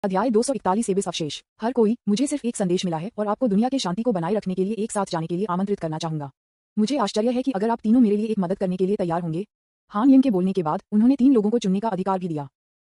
अध्याय 241 एबिस अवशेष। हर कोई, मुझे सिर्फ एक संदेश मिला है और आपको दुनिया के शांति को बनाए रखने के लिए एक साथ जाने के लिए आमंत्रित करना चाहूंगा। मुझे आश्चर्य है कि अगर आप तीनों मेरे लिए एक मदद करने के लिए तैयार होंगे। हान यिन के बोलने के बाद उन्होंने 3 लोगों को चुनने का अधिकार भी दिया।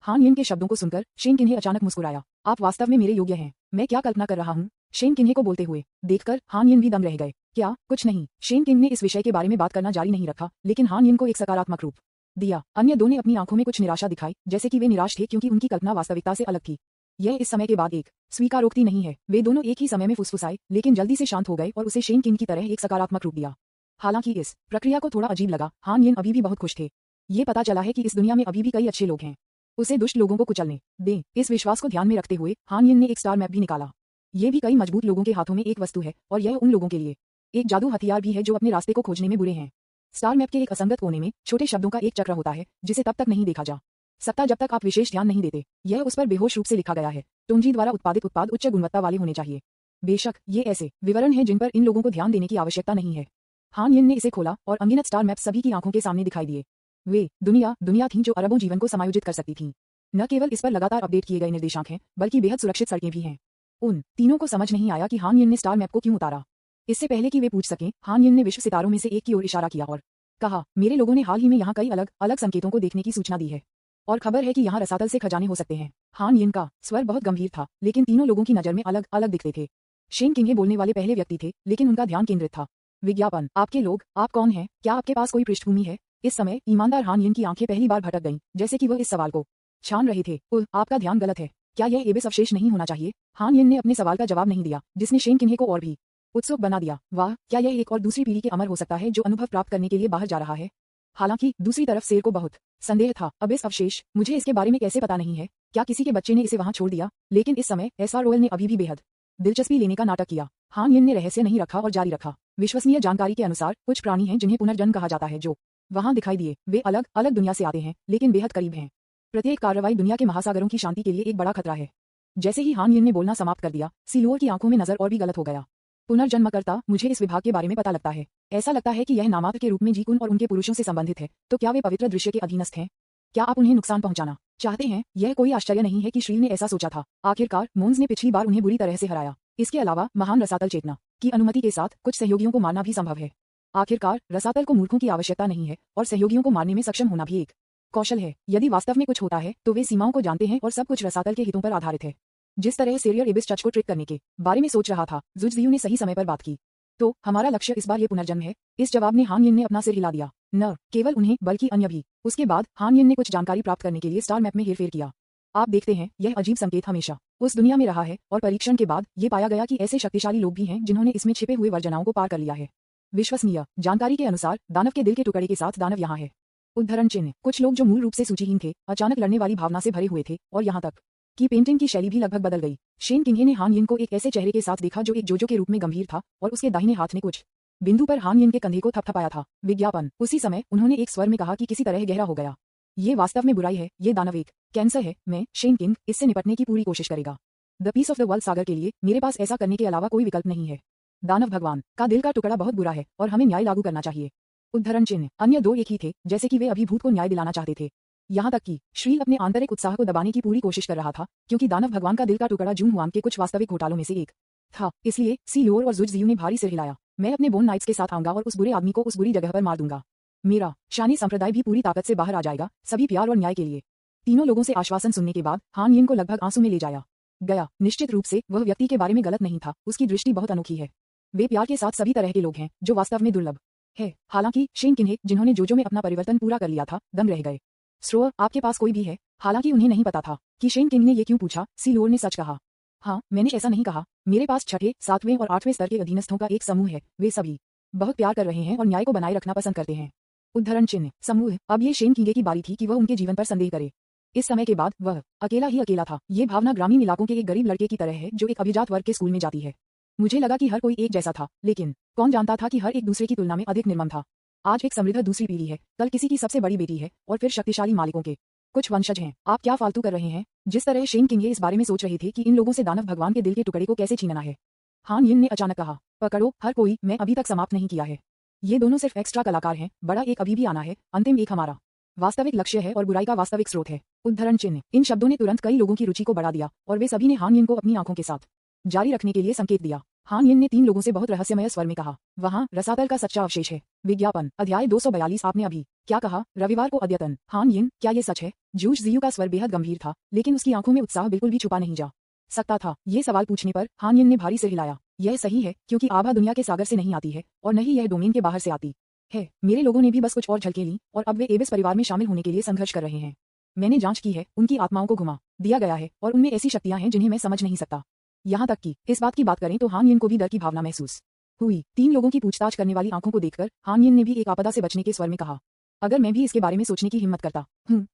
हान यिन के शब्दों को सुनकर शेन किन्हे अचानक मुस्कुराया। आप वास्तव में मेरे योग्य हैं। मैं क्या कल्पना कर रहा हूँ? शेन किन्हे को बोलते हुए देखकर हान यिन भी दम रह गए। क्या? कुछ नहीं। शेन किन ने इस विषय के बारे में बात करना जारी नहीं रखा, लेकिन हान यिन को एक सकारात्मक रूप दिया। अन्य दो ने अपनी आंखों में कुछ निराशा दिखाई, जैसे कि वे निराश थे क्योंकि उनकी कल्पना वास्तविकता से अलग थी। यह इस समय के बाद एक स्वीकारोक्ति नहीं है। वे दोनों एक ही समय में फुसफुसाए, लेकिन जल्दी से शांत हो गए और उसे शेन किन की तरह एक सकारात्मक रूप दिया। हालांकि इस प्रक्रिया को थोड़ा अजीब लगा, हान यिन अभी भी बहुत खुश थे। ये पता चला है कि इस दुनिया में अभी भी कई अच्छे लोग हैं। उसे दुष्ट लोगों को कुचलने दें। इस विश्वास को ध्यान में रखते हुए हान यिन ने एक स्टार मैप भी निकाला। ये भी कई मजबूत लोगों के हाथों में एक वस्तु है, और यह उन लोगों के लिए एक जादू हथियार भी है जो अपने रास्ते को खोजने में बुरे हैं। स्टार मैप के एक असंगत कोने में छोटे शब्दों का एक चक्र होता है, जिसे तब तक नहीं देखा जा सकता जब तक आप विशेष ध्यान नहीं देते। यह उस पर बेहोश रूप से लिखा गया है। टोंजी द्वारा उत्पादित उत्पाद उच्च गुणवत्ता वाले होने चाहिए। बेशक ये ऐसे विवरण हैं जिन पर इन लोगों को ध्यान देने की आवश्यकता नहीं है। हान यिन ने इसे खोला और अनगिनत स्टार मैप सभी की आंखों के सामने दिखाई दिए। वे दुनिया थीं जो अरबों जीवन को समायोजित कर सकती थीं। न केवल इस पर लगातार अपडेट किए गए निर्देशांक हैं, बल्कि बेहद सुरक्षित सड़कें भी हैं। उन तीनों को समझ नहीं आया कि हान यिन ने स्टार मैप को क्यों उतारा। इससे पहले कि वे पूछ सकें, हान यिन ने विश्व सितारों में से एक की ओर इशारा किया और कहा, मेरे लोगों ने हाल ही में यहाँ कई अलग अलग संकेतों को देखने की सूचना दी है, और खबर है कि यहाँ रसातल से खजाने हो सकते हैं। हान यिन का स्वर बहुत गंभीर था, लेकिन तीनों लोगों की नजर में अलग अलग दिखते थे। शेन किंगे बोलने वाले पहले व्यक्ति थे, लेकिन उनका ध्यान केंद्रित था। विज्ञापन। आपके लोग, आप कौन हैं? क्या आपके पास कोई पृष्ठभूमि है? इस समय ईमानदार हान यिन की आंखें पहली बार भटक गईं, जैसे कि वह इस सवाल को छान रहे थे। आपका ध्यान गलत है। क्या यह एबिस अवशेष नहीं होना चाहिए? हान यिन ने अपने सवाल का जवाब नहीं दिया, जिसने शेन किन्हे को और भी उत्सुक बना दिया। वाह, क्या यह एक और दूसरी पीढ़ी के अमर हो सकता है जो अनुभव प्राप्त करने के लिए बाहर जा रहा है? हालांकि दूसरी तरफ शेर को बहुत संदेह था। एबिस अवशेष, मुझे इसके बारे में कैसे पता नहीं है? क्या किसी के बच्चे ने इसे वहां छोड़ दिया? लेकिन इस समय एसआरओएल ने अभी भी बेहद दिलचस्पी लेने का नाटक किया। हान यिन ने रहस्य नहीं रखा और जारी रखा। विश्वसनीय जानकारी के अनुसार कुछ प्राणी हैं जिन्हें पुनर्जन्म कहा जाता है, जो वहां दिखाई दिए। वे अलग अलग दुनिया से आते हैं, लेकिन बेहद करीब हैं। प्रत्येक कार्रवाई दुनिया के महासागरों की शांति के लिए एक बड़ा खतरा है। जैसे ही हान यिन ने बोलना समाप्त कर दिया, सिलोर की आंखों में नजर और भी गलत हो गया। पुनर्जन्मकर्ता, मुझे इस विभाग के बारे में पता लगता है। ऐसा लगता है कि यह नामात्र के रूप में जीकुन और उनके पुरुषों से संबंधित है। तो क्या वे पवित्र दृश्य के अधीनस्थ हैं? क्या आप उन्हें नुकसान पहुंचाना चाहते हैं? यह कोई आश्चर्य नहीं है कि श्रील ने ऐसा सोचा था। आखिरकार मोन्स ने पिछली बार उन्हें बुरी तरह से हराया। इसके अलावा महान रसातल चेतना की अनुमति के साथ कुछ सहयोगियों को मारना भी संभव है। आखिरकार रसातल को मूर्खों की आवश्यकता नहीं है, और सहयोगियों को मारने में सक्षम होना भी एक कौशल है। यदि वास्तव में कुछ होता है तो वे सीमाओं को जानते हैं और सब कुछ रसातल के हितों पर आधारित है। जिस तरह सेरियर एबिस चच को ट्रिक करने के बारे में सोच रहा था, जुजजियू ने सही समय पर बात की। तो हमारा लक्ष्य इस बार ये पुनर्जन्म है। इस जवाब में हान यिन ने अपना सिर हिला दिया। न केवल उन्हें बल्कि अन्य भी। उसके बाद हान यिन ने कुछ जानकारी प्राप्त करने के लिए स्टार मैप में हेरफेर किया। आप देखते हैं, यह अजीब संकेत हमेशा उस दुनिया में रहा है, और परीक्षण के बाद ये पाया गया कि ऐसे शक्तिशाली लोग भी हैं जिन्होंने इसमें छिपे हुए वर्जनाओं को पार कर लिया है। विश्वसनीय जानकारी के अनुसार दानव के दिल के टुकड़े के साथ दानव यहाँ है। उद्धरण चिन्ह। कुछ लोग जो मूल रूप से सूचीहीन थे, अचानक लड़ने वाली भावना से भरे हुए थे, और यहाँ तक कि पेंटिंग की शैली भी लगभग बदल गई। शेन किंगे ने हान यिन को एक ऐसे चेहरे के साथ देखा जो एक जोजो के रूप में गंभीर था, और उसके दाहिने हाथ ने कुछ बिंदु पर हान यिन के कंधे को थपथपाया था। विज्ञापन। उसी समय उन्होंने एक स्वर में कहा कि किसी तरह गहरा हो गया। ये वास्तव में बुराई है। ये दानव एक कैंसर है। मैं, शेन किंग, इससे निपटने की पूरी कोशिश करेगा। The peace of the world सागर के लिए मेरे पास ऐसा करने के अलावा कोई विकल्प नहीं है। दानव भगवान का दिल का टुकड़ा बहुत बुरा है, और हमें न्याय लागू करना चाहिए। उद्धरण चिन्ह। अन्य दो एक ही थे, जैसे कि वे अभिभूत को न्याय दिलाना चाहते थे। यहाँ तक कि श्रील अपने आंतरिक उत्साह को दबाने की पूरी कोशिश कर रहा था, क्योंकि दानव भगवान का दिल का टुकड़ा जून हुआंग के कुछ वास्तविक घोटालों में से एक था। इसलिए सिलोर और जुजजियू ने भारी सिर हिलाया। मैं अपने बोन नाइट्स के साथ आऊंगा और उस बुरे आदमी को उस बुरी जगह पर मार दूंगा। मेरा शानी संप्रदाय भी पूरी ताकत से बाहर आ जाएगा, सभी प्यार और न्याय के लिए। तीनों लोगों से आश्वासन सुनने के बाद हान यिन को लगभग आंसू में ले जाया गया। निश्चित रूप से वह व्यक्ति के बारे में गलत नहीं था। उसकी दृष्टि बहुत अनोखी है। वे प्यार के साथ सभी तरह के लोग हैं, जो वास्तव में दुर्लभ है। हालांकि शेन किन्हे, जिन्होंने जोजो में अपना परिवर्तन पूरा कर लिया था, दम रह गए। स्रोअ, आपके पास कोई भी है? हालांकि उन्हें नहीं पता था कि शेन किंग ने ये क्यों पूछा। सिलोर ने सच कहा। हाँ, मैंने ऐसा नहीं कहा। मेरे पास छठे, 7वें और 8वें स्तर के अधीनस्थों का एक समूह है। वे सभी बहुत प्यार कर रहे हैं और न्याय को बनाए रखना पसंद करते हैं। उद्धरण चिन्ह। समूह। अब ये शेन किंगे की बारी थी कि वह उनके जीवन पर संदेह करे। इस समय के बाद वह अकेला ही अकेला था। ये भावना ग्रामीण इलाकों के एक गरीब लड़के की तरह है जो एक अभिजात वर्ग के स्कूल में जाती है। मुझे लगा कि हर कोई एक जैसा था, लेकिन कौन जानता था कि हर एक दूसरे की तुलना में अधिक निर्मम था। आज एक समृद्ध दूसरी पीढ़ी है, कल किसी की सबसे बड़ी बेटी है, और फिर शक्तिशाली मालिकों के कुछ वंशज हैं। आप क्या फालतू कर रहे हैं? जिस तरह शेन किंगे इस बारे में सोच रहे थे कि इन लोगों से दानव भगवान के दिल के टुकड़े को कैसे छीनना है, हान यिन ने अचानक कहा, पकड़ो हर कोई, मैं अभी तक समाप्त नहीं किया है। ये दोनों सिर्फ एक्स्ट्रा कलाकार हैं, बड़ा एक अभी भी आना है, अंतिम एक हमारा वास्तविक लक्ष्य है और बुराई का वास्तविक स्रोत है। उद्धरण चिन्ह। इन शब्दों ने तुरंत कई लोगों की रुचि को बढ़ा दिया और वे सभी ने हान यिन को अपनी आंखों के साथ जारी रखने के लिए संकेत दिया। हान यिन ने 3 लोगों से बहुत रहस्यमय स्वर में कहा, वहाँ रसातल का सच्चा अवशेष है। विज्ञापन। अध्याय 242। आपने अभी क्या कहा? रविवार को अद्यतन। हान यिन, क्या ये सच है? जूश जियू का स्वर बेहद गंभीर था, लेकिन उसकी आंखों में उत्साह बिल्कुल भी छुपा नहीं जा सकता था। ये सवाल पूछने पर हान यिन ने भारी सिर हिलाया। यह सही है, क्योंकि आभा दुनिया के सागर से नहीं आती है और न ही यह डोमेन के बाहर से आती है। मेरे लोगों ने भी बस कुछ और झलकें लीं और अब वे एबिस परिवार में शामिल होने के लिए संघर्ष कर रहे हैं। मैंने जांच की है, उनकी आत्माओं को घुमा दिया गया है और उनमें ऐसी शक्तियां हैं जिन्हें मैं समझ नहीं सकता। यहाँ तक कि इस बात की बात करें तो हान यिन को भी डर की भावना महसूस हुई। 3 लोगों की पूछताछ करने वाली आंखों को देखकर हान यिन ने भी एक आपदा से बचने के स्वर में कहा, अगर मैं भी इसके बारे में सोचने की हिम्मत करता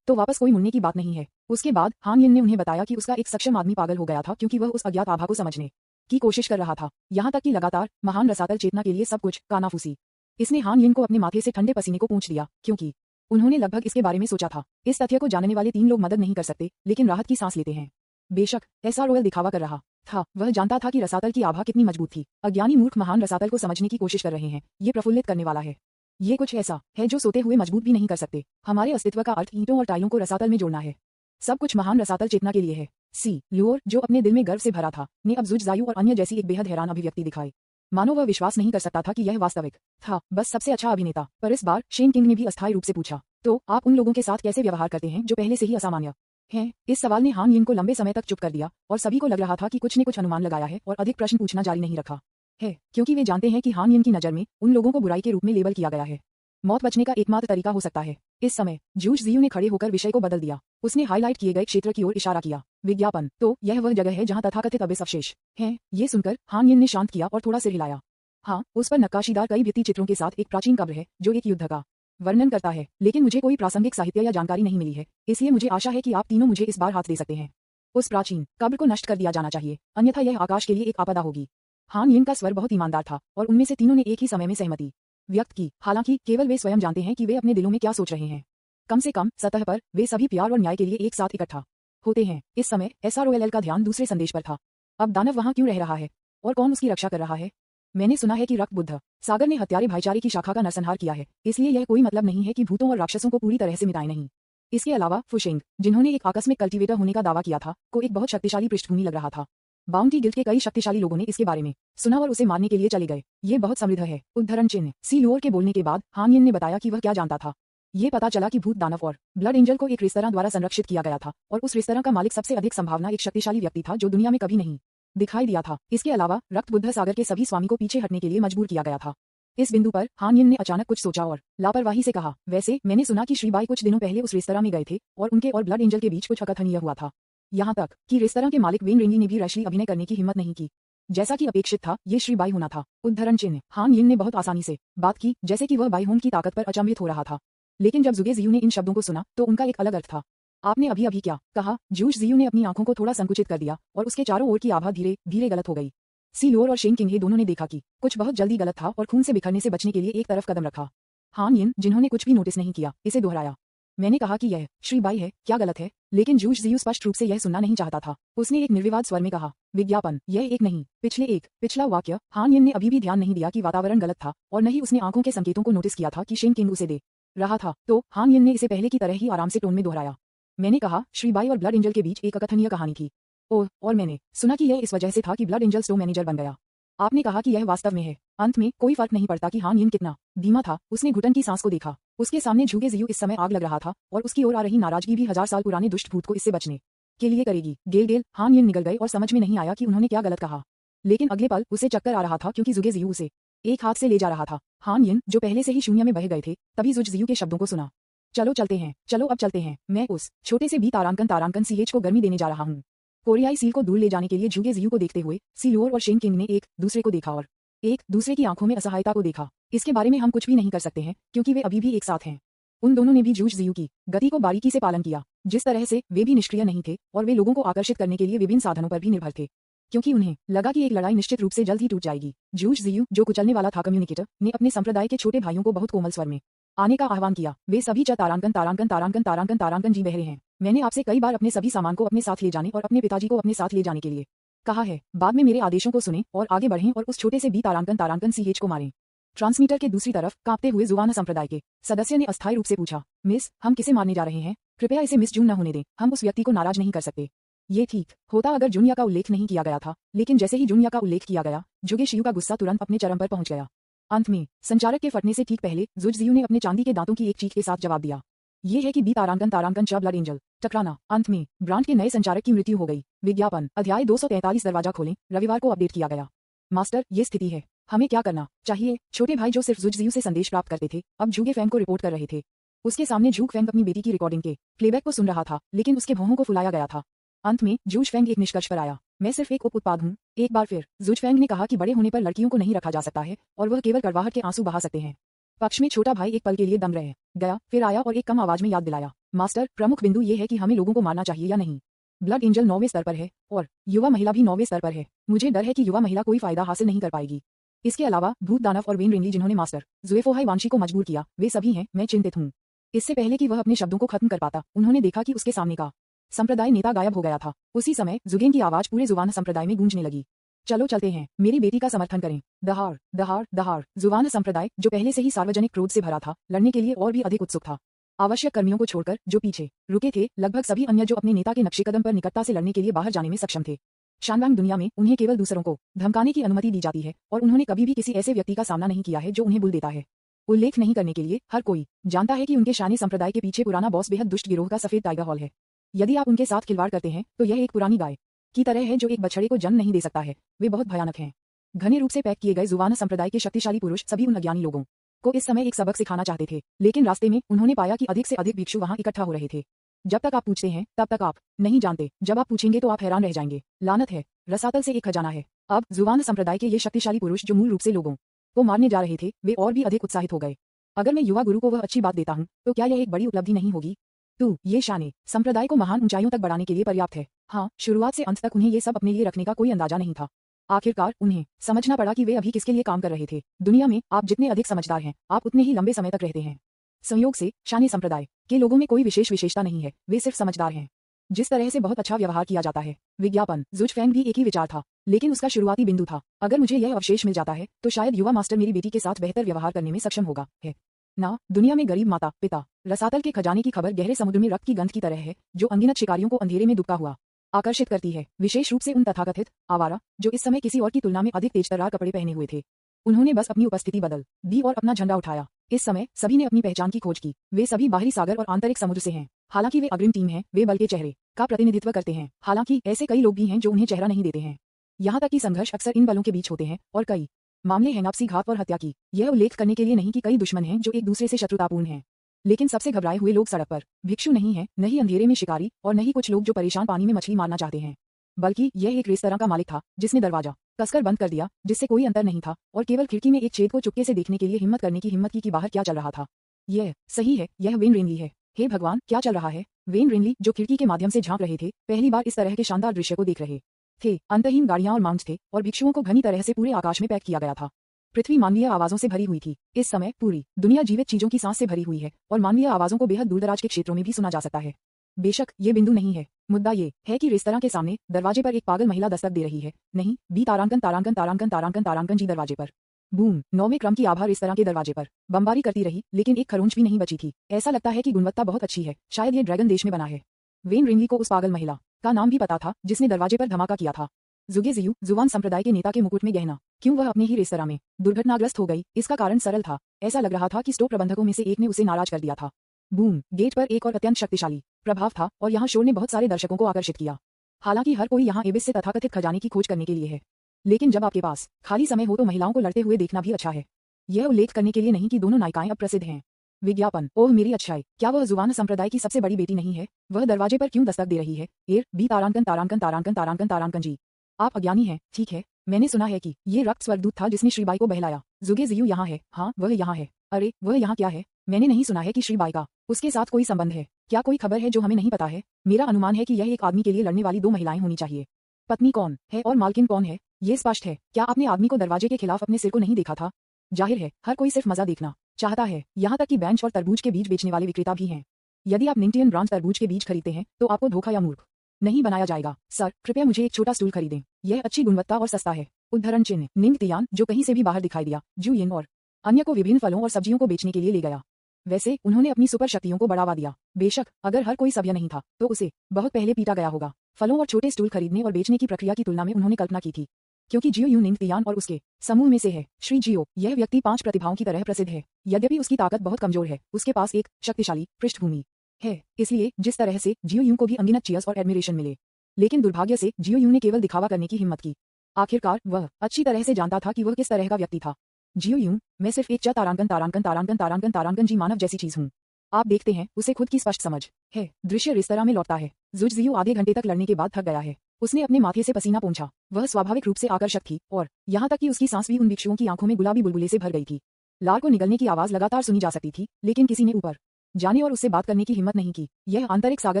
तो वापस कोई मुड़ने की बात नहीं है। उसके बाद हान यिन ने उन्हें बताया कि उसका एक सक्षम आदमी पागल हो गया था क्योंकि वह उस अज्ञात आभा को समझने की कोशिश कर रहा था। यहाँ तक कि लगातार महान रसातल चेतना के लिए सब कुछ कानाफूसी। इसने हान यिन को अपने माथे से ठंडे पसीने को पोंछ दिया, क्योंकि उन्होंने लगभग इसके बारे में सोचा था। इस तथ्य को जानने वाले 3 लोग मदद नहीं कर सकते, लेकिन राहत की सांस लेते हैं। बेशक ऐसा रॉयल दिखावा कर रहा था, वह जानता था कि रसातल की आभा कितनी मजबूत थी। अज्ञानी मूर्ख महान रसातल को समझने की कोशिश कर रहे हैं। ये प्रफुल्लित करने वाला है। ये कुछ ऐसा है जो सोते हुए मजबूत भी नहीं कर सकते। हमारे अस्तित्व का अर्थ ईंटों और टाइलों को रसातल में जोड़ना है। सब कुछ महान रसातल चेतना के लिए है। सी ल्यूर, जो अपने दिल में गर्व से भरा था, ने अब जुज जायू और अन्य जैसी एक बेहद हैरान अभिव्यक्ति दिखाई। मानो वह विश्वास नहीं कर सकता था कि यह वास्तविक था। बस सबसे अच्छा अभिनेता। पर इस बार शेन किंग ने भी अस्थायी रूप से पूछा, तो आप उन लोगों के साथ कैसे व्यवहार करते हैं जो पहले से ही असामान्य हैं? इस सवाल ने हान यिन को लंबे समय तक चुप कर दिया और सभी को लग रहा था कि कुछ ने कुछ अनुमान लगाया है और अधिक प्रश्न पूछना जारी नहीं रखा है, क्योंकि वे जानते हैं कि हान यिन की नज़र में उन लोगों को बुराई के रूप में लेबल किया गया है। मौत बचने का एकमात्र तरीका हो सकता है। इस समय जूश जियू ने खड़े होकर विषय को बदल दिया। उसने हाईलाइट किए गए क्षेत्र की ओर इशारा किया। विज्ञापन। तो यह वह जगह है जहां तथाकथित अबिस अवशेष हैं। ये सुनकर हान यिन ने शांत किया और थोड़ा सिर हिलाया। हाँ, उस पर नक्काशीदार कई भित्ति चित्रों के साथ एक प्राचीन कब्र है जो एक युद्ध का वर्णन करता है, लेकिन मुझे कोई प्रासंगिक साहित्य या जानकारी नहीं मिली है, इसलिए मुझे आशा है कि आप तीनों मुझे इस बार हाथ दे सकते हैं। उस प्राचीन कब्र को नष्ट कर दिया जाना चाहिए, अन्यथा यह आकाश के लिए एक आपदा होगी। हान यिन का स्वर बहुत ईमानदार था और उनमें से तीनों ने एक ही समय में सहमति व्यक्त की। हालांकि केवल वे स्वयं जानते हैं कि वे अपने दिलों में क्या सोच रहे हैं। कम से कम सतह पर वे सभी प्यार और न्याय के लिए एक साथ इकट्ठा होते हैं। इस समय SROLL का ध्यान दूसरे संदेश पर था। अब दानव वहां क्यों रह रहा है और कौन उसकी रक्षा कर रहा है? मैंने सुना है कि रक्त बुद्ध सागर ने हत्यारे भाईचारे की शाखा का नरसंहार किया है, इसलिए यह कोई मतलब नहीं है कि भूतों और राक्षसों को पूरी तरह से मिटाए नहीं। इसके अलावा फुशिंग, जिन्होंने एक आकस्मिक कल्टीवेटर होने का दावा किया था, को एक बहुत शक्तिशाली पृष्ठभूमि लग रहा था। बाउंटी गिल्ड के कई शक्तिशाली लोगों ने इसके बारे में सुना और उसे मारने के लिए चले गए। ये बहुत समृद्ध है। उद्धरण चिन्ह। सी ल्यूर के बोलने के बाद हान यिन ने बताया कि वह क्या जानता था। ये पता चला कि भूत दानव और ब्लड एंजल को एक रेस्तरां द्वारा संरक्षित किया गया था और उस रेस्तरां का मालिक सबसे अधिक संभावना एक शक्तिशाली व्यक्ति था जो दुनिया में कभी नहीं दिखाई दिया था। इसके अलावा रक्त बुद्ध सागर के सभी स्वामी को पीछे हटने के लिए मजबूर किया गया था। इस बिंदु पर हान यिन ने अचानक कुछ सोचा और लापरवाही से कहा, वैसे मैंने सुना कि श्रीबाई कुछ दिनों पहले उस रेस्तरां में गए थे और उनके और ब्लड एंजल के बीच कुछ अकथनीय हुआ था। यहाँ तक कि रेस्तरां के मालिक वेन रेंगी ने भी रैशली अभिनय करने की हिम्मत नहीं की। जैसा कि अपेक्षित था, ये श्रीबाई होना था। उद्धरण चिन्ह। हान यिन ने बहुत आसानी से बात की, जैसे कि वह बाई होम की ताकत पर अचंभित हो रहा था। लेकिन जब जुगे जियू ने इन शब्दों को सुना तो उनका एक अलग अर्थ था। आपने अभी अभी क्या कहा? जूश जियू ने अपनी आंखों को थोड़ा संकुचित कर दिया और उसके चारों ओर की आभा धीरे धीरे गलत हो गई। सी ल्यूर और शेन किंग दोनों ने देखा कि कुछ बहुत जल्दी गलत था और खून से बिखरने से बचने के लिए एक तरफ कदम रखा। हान यिन, जिन्होंने कुछ भी नोटिस नहीं किया, इसे दोहराया। मैंने कहा कि यह श्रीबाई है, क्या गलत है? लेकिन जूश जियू स्पष्ट रूप से यह सुनना नहीं चाहता था। उसने एक निर्विवाद स्वर में कहा, विज्ञापन। यह एक नहीं, पिछला वाक्य। हान यिन ने अभी भी ध्यान नहीं दिया कि वातावरण गलत था और न ही उसने आंखों के संकेतों को नोटिस किया था कि शेन किंग उसे दे रहा था। तो हान यिन ने इसे पहले की तरह ही आराम से टोन में दोहराया। मैंने कहा, श्रीबाई और ब्लड एंजल के बीच एक अकथनीय कहानी थी। और मैंने सुना कि यह इस वजह से था कि ब्लड एंजल स्टोर मैनेजर बन गया। आपने कहा कि यह वास्तव में है। अंत में कोई फर्क नहीं पड़ता कि हान यिन कितना धीमा था। उसने घुटन की सांस को देखा। उसके सामने झुके जियू इस समय आग लग रहा था और उसकी ओर आ रही नाराजगी भी 1000 साल पुराने दुष्ट भूत को इससे बचने के लिए करेगी। गेल हान यिन निगल गए और समझ में नहीं आया कि उन्होंने क्या गलत कहा। लेकिन अगले पल उसे चक्कर आ रहा था क्योंकि जुगे जियू उसे एक हाथ से ले जा रहा था। हान यिन, जो पहले से ही शून्य में बह गए थे, तभी जुज जियू के शब्दों को सुना। चलो चलते हैं, चलो अब चलते हैं। मैं उस छोटे से बी तारांकन सीएच को गर्मी देने जा रहा हूँ। कोरियाई सील को दूर ले जाने के लिए जुगे जियू को देखते हुए सी ल्यूर और शेन किंग ने एक दूसरे को देखा और एक दूसरे की आंखों में असहायता को देखा। इसके बारे में हम कुछ भी नहीं कर सकते हैं क्योंकि वे अभी भी एक साथ हैं। उन दोनों ने भी जूश जियू की गति को बारीकी से पालन किया। जिस तरह से वे भी निष्क्रिय नहीं थे और वे लोगों को आकर्षित करने के लिए विभिन्न साधनों पर भी निर्भर थे, क्योंकि उन्हें लगा कि एक लड़ाई निश्चित रूप से जल्द ही टूट जाएगी। जूश जियू, जो कुचलने वाला था कम्युनिकेटर, ने अपने संप्रदाय के छोटे भाइयों को बहुत कोमल स्वर में आने का आह्वान किया। वे सभी तारांकन जी बहरे हैं। मैंने आपसे कई बार अपने सभी सामान को अपने साथ ले जाने और अपने पिताजी को अपने साथ ले जाने के लिए कहा है। बाद में मेरे आदेशों को सुने और आगे बढ़ें और उस छोटे से बी तारांकन सीएच को मारें। ट्रांसमीटर के दूसरी तरफ कांपते हुए जुवान संप्रदाय के सदस्य ने अस्थायी रूप से पूछा, मिस, हम किसे मारने जा रहे हैं? कृपया इसे मिस जून न होने दें, हम उस व्यक्ति को नाराज नहीं कर सकते। ये ठीक होता अगर जुनिया का उल्लेख नहीं किया गया था, लेकिन जैसे ही जुनिया का उल्लेख किया गया, जुगे शियू का गुस्सा तुरंत अपने चरम पर पहुंच गया। अंत में संचारक के फटने से ठीक पहले जुजियू ने अपने चांदी के दांतों की एक चीख के साथ जवाब दिया। ये है कि बी तारांकन च ब्लड एंजल टकराना। अंत में ब्रांड के नए संचारक की मृत्यु हो गई। विज्ञापन अध्याय 243 दरवाजा खोलें, रविवार को अपडेट किया गया। मास्टर, ये स्थिति है, हमें क्या करना चाहिए? छोटे भाई जो सिर्फ जुजियू से संदेश प्राप्त करते थे, अब झूगे फैंग को रिपोर्ट कर रहे थे। उसके सामने झूग फैंग अपनी बेटी की रिकॉर्डिंग के प्लेबैक को सुन रहा था, लेकिन उसके भौहों को फुलाया गया था। अंत में जूज फैंग एक निष्कर्ष पर आया, मैं सिर्फ एक उप उत्पाद हूँ। एक बार फिर जुज फैंग ने कहा कि बड़े होने पर लड़कियों को नहीं रखा जा सकता है और वह केवल कड़वाहट के आंसू बहा सकते हैं। पक्ष में छोटा भाई एक पल के लिए दम रह गया, फिर आया और एक कम आवाज में याद दिलाया, मास्टर, प्रमुख बिंदु ये है कि हमें लोगों को मारना चाहिए या नहीं। ब्लड एंजल 9वें स्तर पर है और युवा महिला भी 9वें स्तर पर है। मुझे डर है कि युवा महिला कोई फायदा हासिल नहीं कर पाएगी। इसके अलावा भूत दानव और वेन रिनली जिन्होंने मास्टर जुएफोहाई वांशी को मजबूर किया, वे सभी हैं। मैं चिंतित हूँ। इससे पहले कि वह अपने शब्दों को खत्म कर पाता, उन्होंने देखा कि उसके सामने का संप्रदाय नेता गायब हो गया था। उसी समय जुगेन की आवाज पूरे जुवान संप्रदाय में गूंजने लगी, चलो चलते हैं, मेरी बेटी का समर्थन करें। दहाड़ दहाड़ दहाड़। जुवान संप्रदाय, जो पहले से ही सार्वजनिक क्रोध से भरा था, लड़ने के लिए और भी अधिक उत्सुक था। आवश्यक कर्मियों को छोड़कर जो पीछे रुके थे, लगभग सभी अन्य जो अपने नेता के नक्शे कदम पर निकटता से लड़ने के लिए बाहर जाने में सक्षम थे। शानवांग दुनिया में उन्हें केवल दूसरों को धमकाने की अनुमति दी जाती है और उन्होंने कभी भी किसी ऐसे व्यक्ति का सामना नहीं किया है जो उन्हें बुल देता है। उल्लेख नहीं करने के लिए हर कोई जानता है कि उनके शानी संप्रदाय के पीछे पुराना बॉस बेहद दुष्ट गिरोह का सफेद टाइगर हॉल है। यदि आप उनके साथ खिलवाड़ करते हैं तो यह एक पुरानी गाय की तरह है जो एक बछड़े को जन्म नहीं दे सकता है। वे बहुत भयानक हैं। घने रूप से पैक किए गए जुवान संप्रदाय के शक्तिशाली पुरुष सभी उन अज्ञानी लोगों को इस समय एक सबक सिखाना चाहते थे, लेकिन रास्ते में उन्होंने पाया कि अधिक से अधिक भिक्षु वहां इकट्ठा हो रहे थे। जब तक आप पूछते हैं तब तक आप नहीं जानते, जब आप पूछेंगे तो आप हैरान रह जाएंगे। लानत है, रसातल से एक खजाना है। अब जुवान संप्रदाय के ये शक्तिशाली पुरुष जो मूल रूप से लोगों को मारने जा रहे थे, वे और भी अधिक उत्साहित हो गए। अगर मैं युवा गुरु को वह अच्छी बात देता हूँ तो क्या यह एक बड़ी उपलब्धि नहीं होगी? तो ये शाने संप्रदाय को महान ऊंचाइयों तक बढ़ाने के लिए पर्याप्त है। हाँ, शुरुआत से अंत तक उन्हें ये सब अपने लिए रखने का कोई अंदाजा नहीं था। आखिरकार उन्हें समझना पड़ा कि वे अभी किसके लिए काम कर रहे थे। दुनिया में आप जितने अधिक समझदार हैं, आप उतने ही लंबे समय तक रहते हैं। संयोग से शानी संप्रदाय के लोगों में कोई विशेष विशेषता नहीं है, वे सिर्फ समझदार हैं। जिस तरह से बहुत अच्छा व्यवहार किया जाता है। विज्ञापन जुज फैंग भी एक ही विचार था, लेकिन उसका शुरुआती बिंदु था। अगर मुझे यह अवशेष मिल जाता है तो शायद युवा मास्टर मेरी बेटी के साथ बेहतर व्यवहार करने में सक्षम होगा। है ना? दुनिया में गरीब माता पिता रसातल के खजाने की खबर गहरे समुद्र में रक्त की गंध की तरह है, जो अनगिनत शिकारियों को अंधेरे में डूबता हुआ आकर्षित करती है, विशेष रूप से उन तथाकथित आवारा जो इस समय किसी और की तुलना में अधिक तेजतर्रार कपड़े पहने हुए थे। उन्होंने बस अपनी उपस्थिति बदल दी और अपना झंडा उठाया। इस समय सभी ने अपनी पहचान की खोज की। वे सभी बाहरी सागर और आंतरिक समुद्र से हैं। हालांकि वे अग्रिम टीम हैं, वे बल के चेहरे का प्रतिनिधित्व करते हैं। हालांकि ऐसे कई लोग भी हैं जो उन्हें चेहरा नहीं देते हैं। यहाँ तक कि संघर्ष अक्सर इन बलों के बीच होते हैं और कई मामले हैं आपसी घात और हत्या की। यह उल्लेख करने के लिए नहीं कि कई दुश्मन हैं जो एक दूसरे से शत्रुतापूर्ण हैं, लेकिन सबसे घबराए हुए लोग सड़क पर भिक्षु नहीं हैं, नहीं अंधेरे में शिकारी और नहीं कुछ लोग जो परेशान पानी में मछली मारना चाहते हैं, बल्कि यह एक रेस्तरां का मालिक था जिसने दरवाजा कसकर बंद कर दिया, जिससे कोई अंतर नहीं था और केवल खिड़की में एक छेद को चुपके से देखने के लिए हिम्मत करने की हिम्मत की कि बाहर क्या चल रहा था। यह सही है, यह वेन रेनली है। हे भगवान, क्या चल रहा है? वेन रेनली, जो खिड़की के माध्यम से झांक रहे थे, पहली बार इस तरह के शानदार दृश्य को देख रहे थे। अंतहीन गाड़ियां और माउंट्स थे और भिक्षुओं को घनी तरह से पूरे आकाश में पैक किया गया था। पृथ्वी मानवीय आवाजों से भरी हुई थी। इस समय पूरी दुनिया जीवित चीजों की सांस से भरी हुई है और मानवीय आवाजों को बेहद दूरदराज के क्षेत्रों में भी सुना जा सकता है। बेशक ये बिंदु नहीं है। मुद्दा ये है कि रेस्तरां के सामने दरवाजे पर एक पागल महिला दस्तक दे रही है। नहीं, बी तारांकन तारांकन तारांकन तारांकन तारांकन जी दरवाजे पर। बूम, 9वें क्रम की आभा रेस्तरां के दरवाजे पर बमबारी करती रही, लेकिन एक खरोंच भी नहीं बची थी। ऐसा लगता है कि गुणवत्ता बहुत अच्छी है, शायद ये ड्रैगन देश में बना है। वेन रिनली को उस पागल महिला का नाम भी पता था जिसने दरवाजे पर धमाका किया था। जुगे जियू, जुवान संप्रदाय के नेता के मुकुट में गहना क्यों वह अपने ही रेस्तरां में दुर्घटनाग्रस्त हो गई? इसका कारण सरल था। ऐसा लग रहा था कि स्टोर प्रबंधकों में से एक ने उसे नाराज कर दिया था। बूम, गेट पर एक और अत्यंत शक्तिशाली प्रभाव था और यहाँ शोर ने बहुत सारे दर्शकों को आकर्षित किया। हालांकि हर कोई यहाँ एबिस से तथाकथित खजाने की खोज करने के लिए है, लेकिन जब आपके पास खाली समय हो तो महिलाओं को लड़ते हुए देखना भी अच्छा है। यह उल्लेख करने के लिए नहीं कि दोनों नायिकाएं अब प्रसिद्ध हैं। विज्ञापन, ओह मेरी अच्छाई, क्या वह जुवान संप्रदाय की सबसे बड़ी बेटी नहीं है? वह दरवाजे पर क्यों दस्तक दे रही है? एर बी तारांकन तारांकन तारांकन तारांकन तारांकन जी। आप अज्ञानी हैं, ठीक है। मैंने सुना है कि ये रक्त स्वर्गदूत था जिसने श्रीबाई को बहलाया। जुगे जियू यहाँ है। हाँ, वह यहाँ है। अरे, वह यहाँ क्या है? मैंने नहीं सुना है कि श्रीबाई का उसके साथ कोई संबंध है। क्या कोई खबर है जो हमें नहीं पता है? मेरा अनुमान है कि यह एक आदमी के लिए लड़ने वाली दो महिलाएं होनी चाहिए। पत्नी कौन है और मालकिन कौन है? ये स्पष्ट है। क्या आपने आदमी को दरवाजे के खिलाफ अपने सिर को नहीं देखा था? जाहिर है, हर कोई सिर्फ मजा देखना चाहता है। यहाँ तक कि बेंच और तरबूज के बीज बेचने वाले विक्रेता भी हैं। यदि आप निंगटियन ब्रांड तरबूज के बीज खरीदते हैं तो आपको धोखा या मूर्ख नहीं बनाया जाएगा। सर, कृपया मुझे एक छोटा स्टूल खरीदें। यह अच्छी गुणवत्ता और सस्ता है। उद्धरण चिन्ह निंगटियान, जो कहीं से भी बाहर दिखाई दिया। जू यिन और अन्य को विभिन्न फलों और सब्जियों को बेचने के लिए ले गया। वैसे उन्होंने अपनी सुपर शक्तियों को बढ़ावा दिया। बेशक अगर हर कोई सभ्य नहीं था तो उसे बहुत पहले पीटा गया होगा। फलों और छोटे स्टूल खरीदने और बेचने की प्रक्रिया की तुलना में उन्होंने कल्पना की थी। क्योंकि जियो यूं निंग तियान और उसके समूह में से है। श्री जियो, यह व्यक्ति 5 प्रतिभाओं की तरह प्रसिद्ध है। यद्यपि उसकी ताकत बहुत कमजोर है, उसके पास एक शक्तिशाली पृष्ठभूमि है। इसलिए जिस तरह से जियो यूं को भी अनगिनत चीयर्स और एडमिरेशन मिले, लेकिन दुर्भाग्य से जियो यूं ने केवल दिखावा करने की हिम्मत की। आखिरकार वह अच्छी तरह से जानता था कि वह किस तरह का व्यक्ति था। जियो यूं, मैं सिर्फ एक तारांकन जी मानव जैसी चीज हूँ। आप देखते हैं, उसे खुद की स्पष्ट समझ है। दृश्य रेस्तरां में लौटता है। जुजजियो आधे घंटे तक लड़ने के बाद थक गया है। उसने अपने माथे से पसीना पोंछा। वह स्वाभाविक रूप से आकर्षक थी और यहाँ तक कि उसकी सांस भी उन भिक्षुओं की आंखों में गुलाबी बुलबुले से भर गई थी। लार को निगलने की आवाज लगातार सुनी जा सकती थी, लेकिन किसी ने ऊपर जाने और उससे बात करने की हिम्मत नहीं की। यह आंतरिक सागर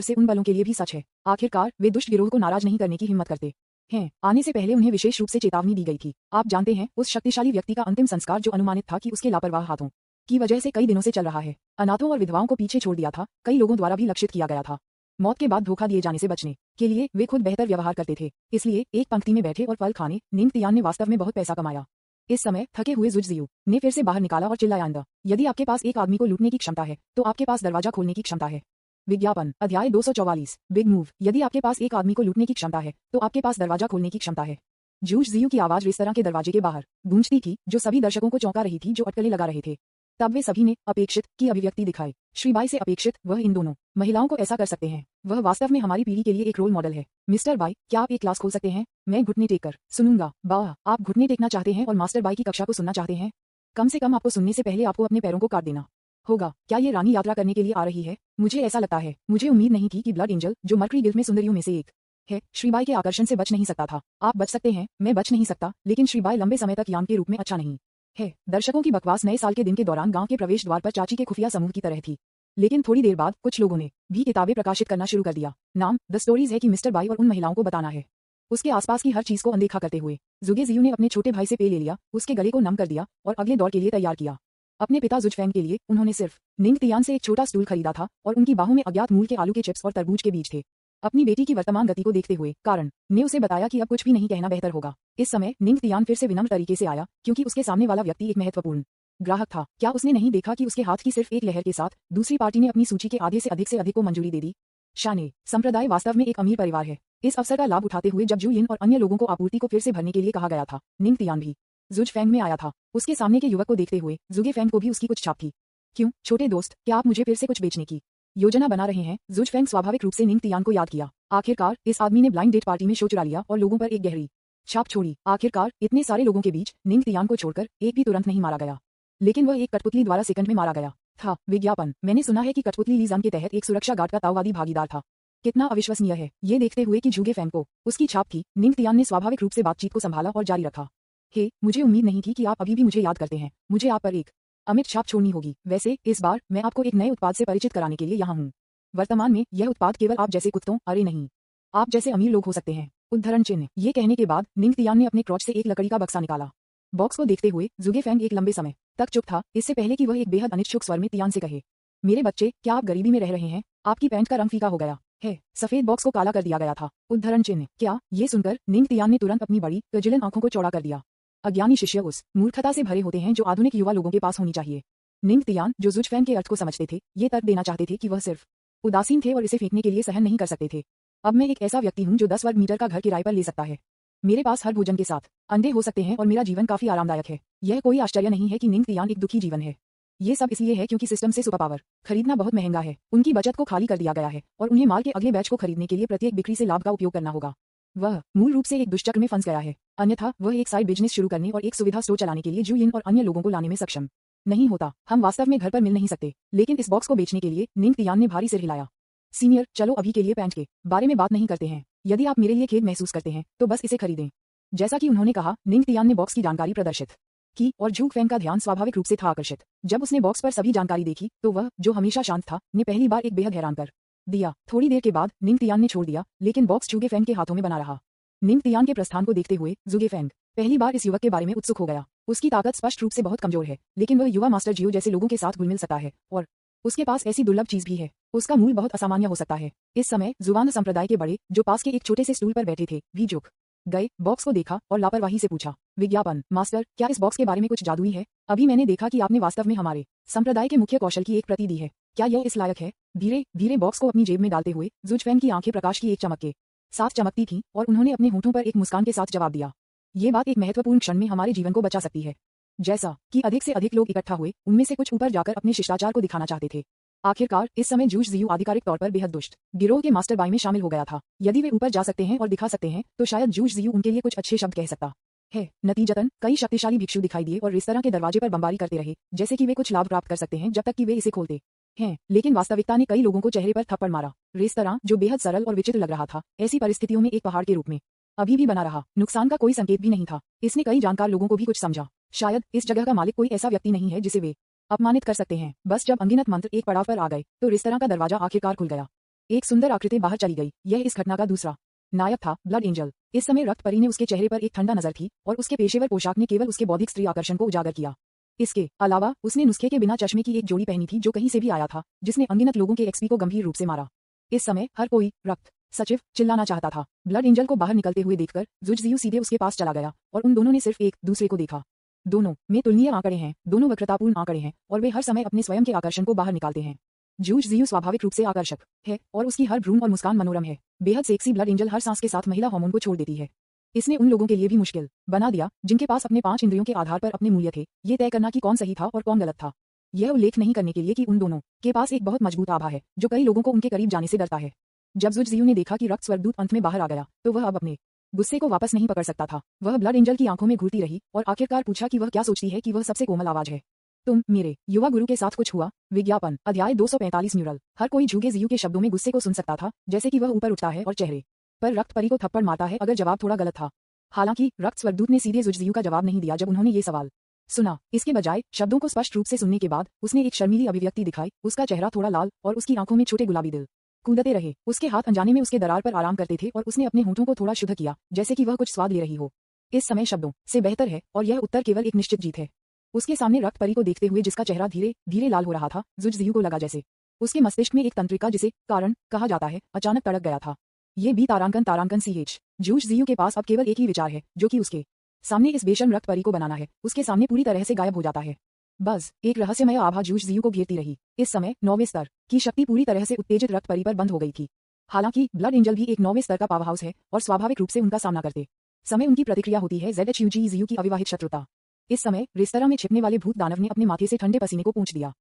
से उन बलों के लिए भी सच है। आखिरकार वे दुष्ट गिरोह को नाराज नहीं करने की हिम्मत करते हैं। आने से पहले उन्हें विशेष रूप से चेतावनी दी गई थी। आप जानते हैं, उस शक्तिशाली व्यक्ति का अंतिम संस्कार जो अनुमानित था कि उसके लापरवाह हाथों की वजह से कई दिनों से चल रहा है, अनाथों और विधवाओं को पीछे छोड़ दिया था। कई लोगों द्वारा भी लक्षित किया गया था। मौत के बाद धोखा दिए जाने से बचने के लिए वे खुद बेहतर व्यवहार करते थे। इसलिए एक पंक्ति में बैठे और फल खाने निंग तियान ने वास्तव में बहुत पैसा कमाया। इस समय थके हुए जुजजियो ने फिर से बाहर निकाला और चिल्लाया, अंदर। यदि आपके पास एक आदमी को लूटने की क्षमता है तो आपके पास दरवाजा खोलने की क्षमता है। विज्ञापन अध्याय 244 बिग मूव। यदि आपके पास एक आदमी को लूटने की क्षमता है तो आपके पास दरवाजा खोलने की क्षमता है। जुजजियो की आवाज रेस्तरां के दरवाजे के बाहर गूंजती थी, जो सभी दर्शकों को चौंका रही थी जो अटकलें लगा रहे थे। तब वे सभी ने अपेक्षित की अभिव्यक्ति दिखाई। श्रीबाई से अपेक्षित, वह इन दोनों महिलाओं को ऐसा कर सकते हैं। वह वास्तव में हमारी पीढ़ी के लिए एक रोल मॉडल है। मिस्टर बाई, क्या आप एक क्लास खोल सकते हैं? मैं घुटने टेक कर सुनूंगा। वाह, आप घुटने टेकना चाहते हैं और मास्टर बाई की कक्षा को सुनना चाहते हैं? कम से कम आपको सुनने से पहले आपको अपने पैरों को काट देना होगा। क्या ये रानी यात्रा करने के लिए आ रही है? मुझे ऐसा लगता है। मुझे उम्मीद नहीं थी कि ब्लड एंजल, जो मर्करी गिल्ड में सुंदरियों में से एक है, श्रीबाई के आकर्षण से बच नहीं सकता था। आप बच सकते हैं, मैं बच नहीं सकता, लेकिन श्रीबाई लंबे समय तक याम के रूप में अच्छा नहीं है। दर्शकों की बकवास नए साल के दिन के दौरान गांव के प्रवेश द्वार पर चाची के खुफिया समूह की तरह थी। लेकिन थोड़ी देर बाद कुछ लोगों ने भी किताबें प्रकाशित करना शुरू कर दिया। नाम द स्टोरीज है कि मिस्टर बाई और उन महिलाओं को बताना है। उसके आसपास की हर चीज को अनदेखा करते हुए जुगेजियो ने अपने छोटे भाई से पे ले लिया, उसके गले को नम कर दिया और अगले दौर के लिए तैयार किया। अपने पिता जुजफेंग के लिए उन्होंने सिर्फ निंग तियान से एक छोटा स्टूल खरीदा था और उनकी बाहों में अज्ञात मूल के आलू के चिप्स और तरबूज के बीज थे। अपनी बेटी की वर्तमान गति को देखते हुए कारण ने उसे बताया कि अब कुछ भी नहीं कहना बेहतर होगा। इस समय निंग तियान फिर से विनम्र तरीके से आया, क्योंकि उसके सामने वाला व्यक्ति एक महत्वपूर्ण ग्राहक था। क्या उसने नहीं देखा कि उसके हाथ की सिर्फ एक लहर के साथ दूसरी पार्टी ने अपनी सूची के आधे से अधिक को मंजूरी दे दी? शाने संप्रदाय वास्तव में एक अमीर परिवार है। इस अवसर का लाभ उठाते हुए जब जूयिन और अन्य लोगों को आपूर्ति को फिर से भरने के लिए कहा गया था, निंग तियान भी जुजफेंग में आया था। उसके सामने के युवक को देखते हुए जुगेफेंग को भी उसकी कुछ छाप थी। क्यों छोटे दोस्त, क्या आप मुझे फिर से कुछ बेचने की योजना बना रहे हैं? जुजफेंग स्वाभाविक रूप से निंग तियान को याद किया। आखिरकार इस आदमी ने ब्लाइंड डेट पार्टी में शो चुरा लिया और लोगों पर एक गहरी छाप छोड़ी। आखिरकार इतने सारे लोगों के बीच निंग तियान को छोड़कर एक भी तुरंत नहीं मारा गया, लेकिन वह एक कठपुतली द्वारा सेकंड में मारा गया था। विज्ञापन, मैंने सुना है कि कठपुतली लीजान के तहत एक सुरक्षा गार्ड का ताओवादी भागीदार था। कितना अविश्वसनीय है। ये देखते हुए कि जुगेफेंग को उसकी छाप थी, निंग तियान ने स्वाभाविक रूप से बातचीत को संभाला और जारी रखा। हे, मुझे उम्मीद नहीं थी कि आप अभी भी मुझे याद करते हैं। मुझे आप पर एक अमिट छाप छोड़नी होगी। वैसे इस बार मैं आपको एक नए उत्पाद से परिचित कराने के लिए यहाँ हूँ। वर्तमान में यह उत्पाद केवल आप जैसे कुत्तों, अरे नहीं, आप जैसे अमीर लोग हो सकते हैं। उद्धरण चिन्ह। ये कहने के बाद निंग तियान ने अपने क्रॉच से एक लकड़ी का बक्सा निकाला। बॉक्स को देखते हुए जुगेफेंग एक लंबे समय तक चुप था, इससे पहले कि वह एक बेहद अनिच्छुक स्वर में तियान से कहे, मेरे बच्चे, क्या आप गरीबी में रह रहे हैं? आपकी पैंट का रंग फीका हो गया है। सफेद बॉक्स को काला कर दिया गया था। उद्धरण चिन्ह। क्या? ये सुनकर निंग तियान ने तुरंत अपनी बड़ी कजिलन आंखों को चौड़ा कर दिया। अज्ञानी शिष्य उस मूर्खता से भरे होते हैं जो आधुनिक युवा लोगों के पास होनी चाहिए। निंग तियान, जो जुजफेंग के अर्थ को समझते थे, ये तर्क देना चाहते थे कि वह सिर्फ उदासीन थे और इसे फेंकने के लिए सहन नहीं कर सकते थे। अब मैं एक ऐसा व्यक्ति हूँ जो 10 वर्ग मीटर का घर किराए पर ले सकता है। मेरे पास हर भोजन के साथ अंडे हो सकते हैं और मेरा जीवन काफी आरामदायक है। यह कोई आश्चर्य नहीं है कि निंग तियान एक दुखी जीवन है। ये सब इसलिए है क्योंकि सिस्टम से सुपर पावर खरीदना बहुत महंगा है। उनकी बचत को खाली कर दिया गया है और उन्हें माल के अगले बैच को खरीदने के लिए प्रत्येक बिक्री से लाभ का उपयोग करना होगा। वह मूल रूप से एक दुष्चक्र में फंस गया है। अन्यथा वह एक साइड बिजनेस शुरू करने और एक सुविधा स्टोर चलाने के लिए जूयिन और अन्य लोगों को लाने में सक्षम नहीं होता। हम वास्तव में घर पर मिल नहीं सकते, लेकिन इस बॉक्स को बेचने के लिए निंग तियान ने भारी सिर हिलाया। सीनियर, चलो अभी के लिए पैंट के बारे में बात नहीं करते हैं। यदि आप मेरे लिए खेद महसूस करते हैं तो बस इसे खरीदें। जैसा कि उन्होंने कहा, निंग तियान ने बॉक्स की जानकारी प्रदर्शित की और जुगफेंग का ध्यान स्वाभाविक रूप से था आकर्षित। जब उसने बॉक्स पर सभी जानकारी देखी तो वह, जो हमेशा शांत था, ने पहली बार एक बेहद हैरान कर दिया। थोड़ी देर के बाद निंग तियान ने छोड़ दिया, लेकिन बॉक्स जुगेफेंग के हाथों में बना रहा। निंग तियान के प्रस्थान को देखते हुए जुगेफेंग पहली बार इस युवक के बारे में उत्सुक हो गया। उसकी ताकत स्पष्ट रूप से बहुत कमजोर है, लेकिन वह युवा मास्टर जियो जैसे लोगों के साथ घुल मिल सकता है और उसके पास ऐसी दुर्लभ चीज भी है। उसका मूल बहुत असामान्य हो सकता है। इस समय जुवान संप्रदाय के बड़े, जो पास के एक छोटे से स्टूल पर बैठे थे, भी झुक गए, बॉक्स को देखा और लापरवाही से पूछा, विज्ञापन मास्टर, क्या इस बॉक्स के बारे में कुछ जादुई है? अभी मैंने देखा कि आपने वास्तव में हमारे संप्रदाय के मुख्य कौशल की एक प्रति दी है। क्या यह इस लायक है? धीरे धीरे बॉक्स को अपनी जेब में डालते हुए जुजफैन की आंखें प्रकाश की एक चमक के साथ चमकती थीं और उन्होंने अपने होंठों पर एक मुस्कान के साथ जवाब दिया। ये बात एक महत्वपूर्ण क्षण में हमारे जीवन को बचा सकती है। जैसा कि अधिक से अधिक लोग इकट्ठा हुए, उनमें से कुछ ऊपर जाकर अपने शिष्टाचार को दिखाना चाहते थे। आखिरकार इस समय जूश जियू आधिकारिक तौर पर बेहद दुष्ट गिरोह के मास्टर बाई में शामिल हो गया था। यदि वे ऊपर जा सकते हैं और दिखा सकते हैं तो शायद जूश जियू उनके लिए कुछ अच्छे शब्द कह सकता है। नतीजतन कई शक्तिशाली भिक्षु दिखाई दिए और रेस्तरां के दरवाजे पर बमबारी करते रहे, जैसे कि वे कुछ लाभ प्राप्त कर सकते हैं जब तक कि वे इसे खोलते हैं। लेकिन वास्तविकता ने कई लोगों को चेहरे पर थप्पड़ मारा। रेस्तरां, जो बेहद सरल और विचित्र लग रहा था, ऐसी परिस्थितियों में एक पहाड़ के रूप में अभी भी बना रहा। नुकसान का कोई संकेत भी नहीं था। इसने कई जानकार लोगों को भी कुछ समझा। शायद इस जगह का मालिक कोई ऐसा व्यक्ति नहीं है जिसे वे अपमानित कर सकते हैं। बस जब अनगिनत मंत्र एक पड़ाव पर आ गए तो रेस्तरां का दरवाजा आखिरकार खुल गया। एक सुंदर आकृति बाहर चली गई। यह इस घटना का दूसरा नायक था, ब्लड एंजल। इस समय रक्त परी ने उसके चेहरे पर एक ठंडा नजर थी और उसके पेशेवर पोशाक ने केवल उसके बौद्धिक स्त्री आकर्षण को उजागर किया। इसके अलावा उसने नुस्खे के बिना चश्मे की एक जोड़ी पहनी थी जो कहीं से भी आया था, जिसने अनगिनत लोगों के एक्सपी को गंभीर रूप से मारा। इस समय हर कोई रक्त सचिव चिल्लाना चाहता था। ब्लड एंजल को बाहर निकलते हुए देखकर जुजजियू सीधे उसके पास चला गया और उन दोनों ने सिर्फ एक दूसरे को देखा। दोनों में तुलनीय आंकड़े हैं, दोनों वक्रतापूर्ण आंकड़े हैं और वे हर समय अपने स्वयं के आकर्षण को बाहर निकालते हैं। जुजजियू स्वाभाविक रूप से आकर्षक है और उसकी हर भ्रूण और मुस्कान मनोरम है। बेहद सेक्सी ब्लड एंजल हर सांस के साथ महिला हार्मोन को छोड़ देती है। इसने उन लोगों के लिए भी मुश्किल बना दिया जिनके पास अपने 5 इंद्रियों के आधार पर अपने मूल्य थे, ये तय करना कि कौन सही था और कौन गलत था। यह उल्लेख नहीं करने के लिए कि उन दोनों के पास एक बहुत मजबूत आभा है जो कई लोगों को उनके करीब जाने से डरता है। जब जुजजियू ने देखा कि रक्त स्वर्गदूत अंत में बाहर आ गया तो वह अब अपने गुस्से को वापस नहीं पकड़ सकता था। वह ब्लड एंजल की आंखों में घूरती रही और आखिरकार पूछा कि वह क्या सोचती है कि वह सबसे कोमल आवाज है। तुम मेरे युवा गुरु के साथ कुछ हुआ? विज्ञापन अध्याय 245 न्यूरल। हर कोई झुके जियू के शब्दों में गुस्से को सुन सकता था, जैसे कि वह ऊपर उठता है और चेहरे पर रक्त परी को थप्पड़ मारता है अगर जवाब थोड़ा गलत था। हालांकि रक्त स्वर्गदूत ने सीधे जुजजियू का जवाब नहीं दिया जब उन्होंने ये सवाल सुना। इसके बजाय शब्दों को स्पष्ट रूप से सुनने के बाद उसने एक शर्मीली अभिव्यक्ति दिखाई। उसका चेहरा थोड़ा लाल और उसकी आंखों में छोटे गुलाबी दिल कूदते रहे। उसके हाथ अनजाने में उसके दरार पर आराम करते थे और उसने अपने होंठों को थोड़ा शुद्ध किया, जैसे कि वह कुछ स्वाद ले रही हो। इस समय शब्दों से बेहतर है और यह उत्तर केवल एक निश्चित जीत है। उसके सामने रक्त परी को देखते हुए जिसका चेहरा धीरे धीरे लाल हो रहा था, जुजजियू को लगा जैसे उसके मस्तिष्क में एक तंत्रिका जिसे कारण कहा जाता है अचानक तड़क गया था। ये भी तारांकन CH। जुजजियू के पास अब केवल एक ही विचार है जो कि उसके सामने इस बेशर्म रक्त परी को बनाना है। उसके सामने पूरी तरह से गायब हो जाता है। बस एक रहस्यमय आभा जुजजियू को घेरती रही। इस समय 9वें स्तर की शक्ति पूरी तरह से उत्तेजित रक्त परी पर बंद हो गई थी। हालांकि ब्लड एंजल भी एक 9वें स्तर का पावरहाउस है और स्वाभाविक रूप से उनका सामना करते समय उनकी प्रतिक्रिया होती है ZHUGZU की अविवाहित शत्रुता। इस समय रेस्तरां में छिपने वाले भूत दानव ने अपने माथे से ठंडे पसीने को पोंछ दिया,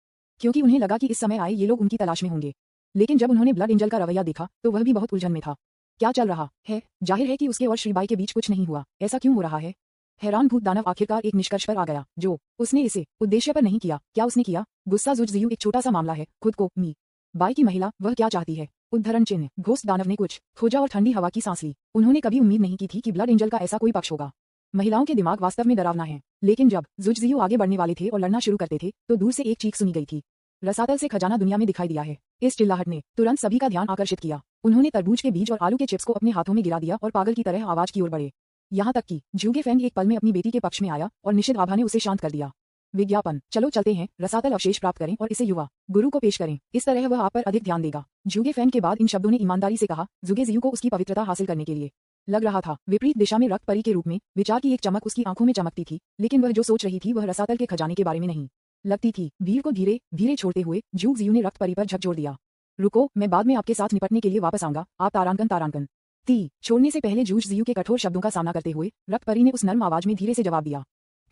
क्योंकि उन्हें लगा कि इस समय आए ये लोग उनकी तलाश में होंगे। लेकिन जब उन्होंने ब्लड एंजल का रवैया देखा तो वह भी बहुत उलझन में था। क्या चल रहा है? जाहिर है कि उसके और श्रीबाई के बीच कुछ नहीं हुआ। ऐसा क्यों हो रहा है? हैरान भूत दानव आखिरकार एक निष्कर्ष पर आ गया, जो उसने इसे उद्देश्य पर नहीं किया। क्या उसने किया? गुस्सा जुजजियू एक छोटा सा मामला है। खुद को मी बाई की महिला, वह क्या चाहती है? उद्धरण चिन्ह। घोस्ट दानव ने कुछ खोजा और ठंडी हवा की सांस ली। उन्होंने कभी उम्मीद नहीं की थी कि ब्लड एंजल का ऐसा कोई पक्ष होगा। महिलाओं के दिमाग वास्तव में डरावना है। लेकिन जब जुजजियू आगे बढ़ने वाले थे और लड़ना शुरू करते थे तो दूर से एक चीख सुनी गई थी। रसातल से खजाना दुनिया में दिखाई दिया है। इस चिल्लाहट ने तुरंत सभी का ध्यान आकर्षित किया। उन्होंने तरबूज के बीज और आलू के चिप्स को अपने हाथों में गिरा दिया और पागल की तरह आवाज की ओर बढ़े। यहाँ तक कि झुगे फैंग एक पल में अपनी बेटी के पक्ष में आया और निषिद्ध आभा ने उसे शांत कर दिया। विज्ञापन चलो चलते हैं, रसातल अवशेष प्राप्त करें और इसे युवा गुरु को पेश करें। इस तरह वह आप पर अधिक ध्यान देगा। झुगे फैंग के बाद इन शब्दों ने ईमानदारी से कहा, जुगेजियू को उसकी पवित्रता हासिल करने के लिए लग रहा था। विपरीत दिशा में रक्त परी के रूप में विचार की एक चमक उसकी आंखों में चमकती थी, लेकिन वह जो सोच रही थी वह रसातल के खजाने के बारे में नहीं लगती थी। भीड़ को धीरे धीरे छोड़ते हुए जुगजियू ने रक्त परी पर झकझोर दिया। रुको, मैं बाद में आपके साथ निपटने के लिए वापस आऊंगा। आप तारांकन ती छोड़ने से पहले जुगजियू के कठोर शब्दों का सामना करते हुए रक्त परी ने उस नर्म आवाज में धीरे से जवाब दिया,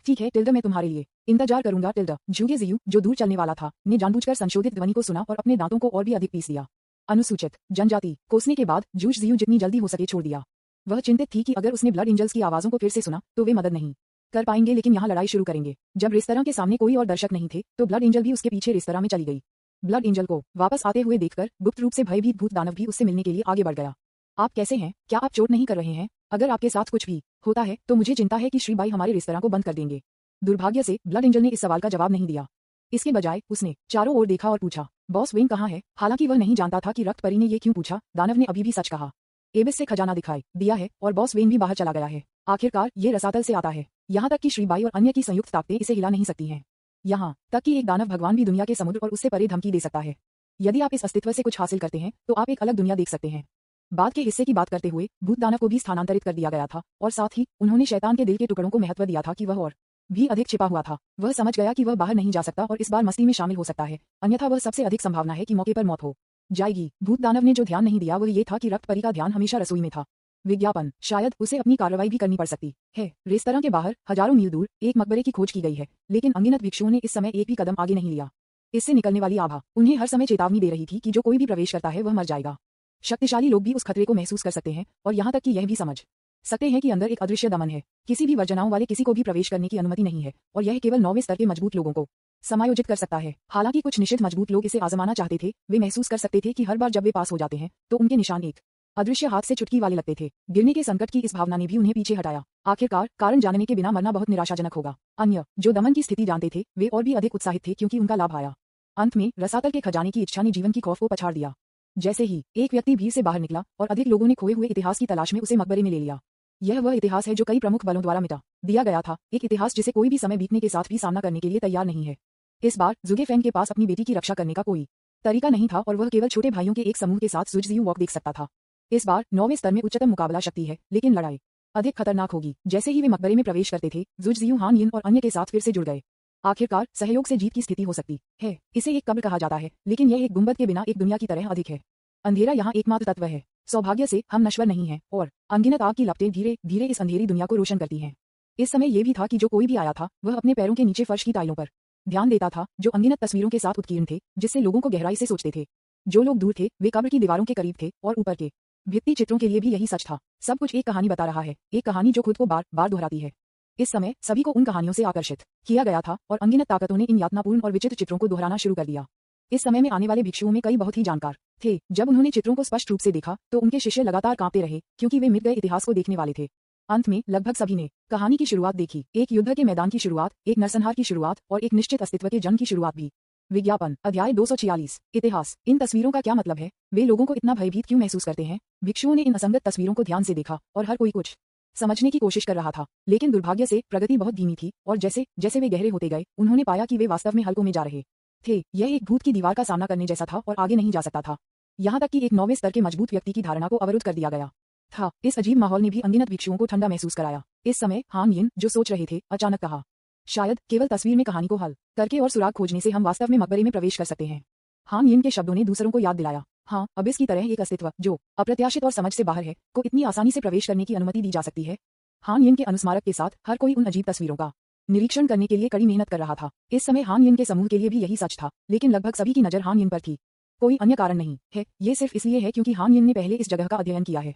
ठीक है टिल्डा, मैं तुम्हारे लिए इंतजार करूंगा टिल्डा। जुगजियू, जो दूर चलने वाला था, ने जानबूझकर संशोधित ध्वनि को सुना और अपने दांतों को और भी अधिक पीस दिया। अनुसूचित जनजाति कोसने के बाद जुगजियू जितनी जल्दी हो सके छोड़ दिया। वह चिंतित थी कि अगर उसने ब्लड एंजल्स की आवाजों को फिर से सुना तो वे मदद नहीं कर पाएंगे, लेकिन यहाँ लड़ाई शुरू करेंगे। जब रेस्तरां के सामने कोई और दर्शक नहीं थे तो ब्लड एंजल भी उसके पीछे रेस्तरां में चली गई। ब्लड एंजल को वापस आते हुए देखकर गुप्त रूप से भयभीत भूत दानव भी उससे मिलने के लिए आगे बढ़ गया। आप कैसे हैं? क्या आप चोट नहीं कर रहे हैं? अगर आपके साथ कुछ भी होता है तो मुझे चिंता है कि श्रीबाई हमारे रेस्तरां को बंद कर देंगे। दुर्भाग्य से ब्लड एंजल ने इस सवाल का जवाब नहीं दिया। इसके बजाय उसने चारों ओर देखा और पूछा, बॉस वेन कहाँ है? हालांकि वह नहीं जानता था कि रक्त परी ने ये क्यों पूछा। दानव ने अभी भी सच कहा। एबिस से खजाना दिखाई दिया है और बॉस वेन भी बाहर चला गया है। आखिरकार ये रसातल से आता है। यहाँ तक कि श्रीबाई और अन्य की संयुक्त ताकतें इसे हिला नहीं सकती हैं। यहाँ तक कि एक दानव भगवान भी दुनिया के समुद्र और उससे परे धमकी दे सकता है। यदि आप इस अस्तित्व से कुछ हासिल करते हैं तो आप एक अलग दुनिया देख सकते हैं। बाद के हिस्से की बात करते हुए भूत दानव को भी स्थानांतरित कर दिया गया था और साथ ही उन्होंने शैतान के दिल के टुकड़ों को महत्व दिया था कि वह और भी अधिक छिपा हुआ था। वह समझ गया कि वह बाहर नहीं जा सकता और इस बार मस्ती में शामिल हो सकता है, अन्यथा वह सबसे अधिक संभावना है कि मौके पर मौत हो जाएगी। भूत दानव ने जो ध्यान नहीं दिया वह ये था कि रक्त परी का ध्यान हमेशा रसोई में था। विज्ञापन, शायद उसे अपनी कार्रवाई भी करनी पड़ सकती है। रेस्तरां के बाहर हजारों मील दूर एक मकबरे की खोज की गई है, लेकिन अनगिनत भिक्षुओं ने इस समय एक भी कदम आगे नहीं लिया। इससे निकलने वाली आभा उन्हें हर समय चेतावनी दे रही थी कि जो कोई भी प्रवेश करता है वह मर जाएगा। शक्तिशाली लोग भी उस खतरे को महसूस कर सकते हैं और यहाँ तक कि यह भी समझ सकते हैं कि अंदर एक अदृश्य दमन है। किसी भी वर्जनाओं वाले किसी को भी प्रवेश करने की अनुमति नहीं है और यह केवल 9वें स्तर के मजबूत लोगों को समायोजित कर सकता है। हालांकि कुछ निश्चित मजबूत लोग इसे आजमाना चाहते थे। वे महसूस कर सकते थे कि हर बार जब वे पास हो जाते हैं तो उनके निशान एक अदृश्य हाथ से चुटकी वाले लगते थे। गिरने के संकट की इस भावना ने भी उन्हें पीछे हटाया। आखिरकार कारण जानने के बिना मरना बहुत निराशाजनक होगा। अन्य जो दमन की स्थिति जानते थे वे और भी अधिक उत्साहित थे क्योंकि उनका लाभ आया। अंत में रसातल के खजाने की इच्छा ने जीवन की खौफ को पछाड़ दिया। जैसे ही एक व्यक्ति भीड़ से बाहर निकला और अधिक लोगों ने खोए हुए इतिहास की तलाश में उसे मकबरे में ले लिया। यह वह इतिहास है जो कई प्रमुख बलों द्वारा मिटा दिया गया था, एक इतिहास जिसे कोई भी समय बीतने के साथ भी सामना करने के लिए तैयार नहीं है। इस बार जुगेफेंग के पास अपनी बेटी की रक्षा करने का कोई तरीका नहीं था और वह केवल छोटे भाइयों के एक समूह के साथ जुजजियू वॉक देख सकता था। इस बार 9वें स्तर में उच्चतम मुकाबला शक्ति है, लेकिन लड़ाई अधिक खतरनाक होगी। जैसे ही वे मकबरे में प्रवेश करते थे जुजजियू हान यिन और अन्य के साथ फिर से जुड़ गए। आखिरकार सहयोग से जीत की स्थिति हो सकती है। इसे एक कब्र कहा जाता है, लेकिन यह एक गुंबद के बिना एक दुनिया की तरह अधिक है। अंधेरा यहाँ एकमात्र तत्व है। सौभाग्य से हम नश्वर नहीं हैं और अनगिनत आग की लपटें धीरे धीरे इस अंधेरी दुनिया को रोशन करती हैं। इस समय ये भी था कि जो कोई भी आया था वह अपने पैरों के नीचे फर्श की टाइलों पर ध्यान देता था, जो अनगिनत तस्वीरों के साथ उत्कीर्ण थे, जिससे लोगों को गहराई से सोचते थे। जो लोग दूर थे वे कब्र की दीवारों के करीब थे और ऊपर के भित्ति चित्रों के लिए भी यही सच था। सब कुछ एक कहानी बता रहा है, एक कहानी जो खुद को बार बार दोहराती है। इस समय सभी को उन कहानियों से आकर्षित किया गया था और अनगिनत ताकतों ने इन यातनापूर्ण और विचित्र चित्रों को दोहराना शुरू कर दिया। इस समय में आने वाले भिक्षुओं में कई बहुत ही जानकार थे। जब उन्होंने चित्रों को स्पष्ट रूप से देखा तो उनके शिष्य लगातार कांपते रहे, क्योंकि वे मिट गए इतिहास को देखने वाले थे। अंत में लगभग सभी ने कहानी की शुरुआत देखी, एक युद्ध के मैदान की शुरुआत, एक नरसंहार की शुरुआत और एक निश्चित अस्तित्व के जन्म की शुरुआत भी। विज्ञापन, अध्याय 246, इतिहास। इन तस्वीरों का क्या मतलब है? वे लोगों को इतना भयभीत क्यों महसूस करते हैं? भिक्षुओं ने इन असंगत तस्वीरों को ध्यान से देखा और हर कोई कुछ समझने की कोशिश कर रहा था, लेकिन दुर्भाग्य से प्रगति बहुत धीमी थी और जैसे जैसे वे गहरे होते गए उन्होंने पाया कि वे वास्तव में हलकों में जा रहे थे। यह एक भूत की दीवार का सामना करने जैसा था और आगे नहीं जा सकता था। यहाँ तक कि एक 9वें स्तर के मजबूत व्यक्ति की धारणा को अवरुद्ध कर दिया गया था। इस अजीब माहौल ने भी अनगिनत भिक्षुओं को ठंडा महसूस कराया। इस समय हान यिन, जो सोच रहे थे, अचानक कहा, शायद केवल तस्वीर में कहानी को हल करके और सुराग खोजने से हम वास्तव में मकबरे में प्रवेश कर सकते हैं। हान यिन के शब्दों ने दूसरों को याद दिलाया, हाँ, अब इसकी तरह एक अस्तित्व जो अप्रत्याशित और समझ से बाहर है को इतनी आसानी से प्रवेश करने की अनुमति दी जा सकती है। हान यिन के अनुस्मारक के साथ हर कोई उन अजीब तस्वीरों का निरीक्षण करने के लिए कड़ी मेहनत कर रहा था। इस समय हान यिन के समूह के लिए भी यही सच था, लेकिन लगभग सभी की नजर हान यिन पर थी। कोई अन्य कारण नहीं है, ये सिर्फ इसलिए है क्योंकि हान यिन ने पहले इस जगह का अध्ययन किया है।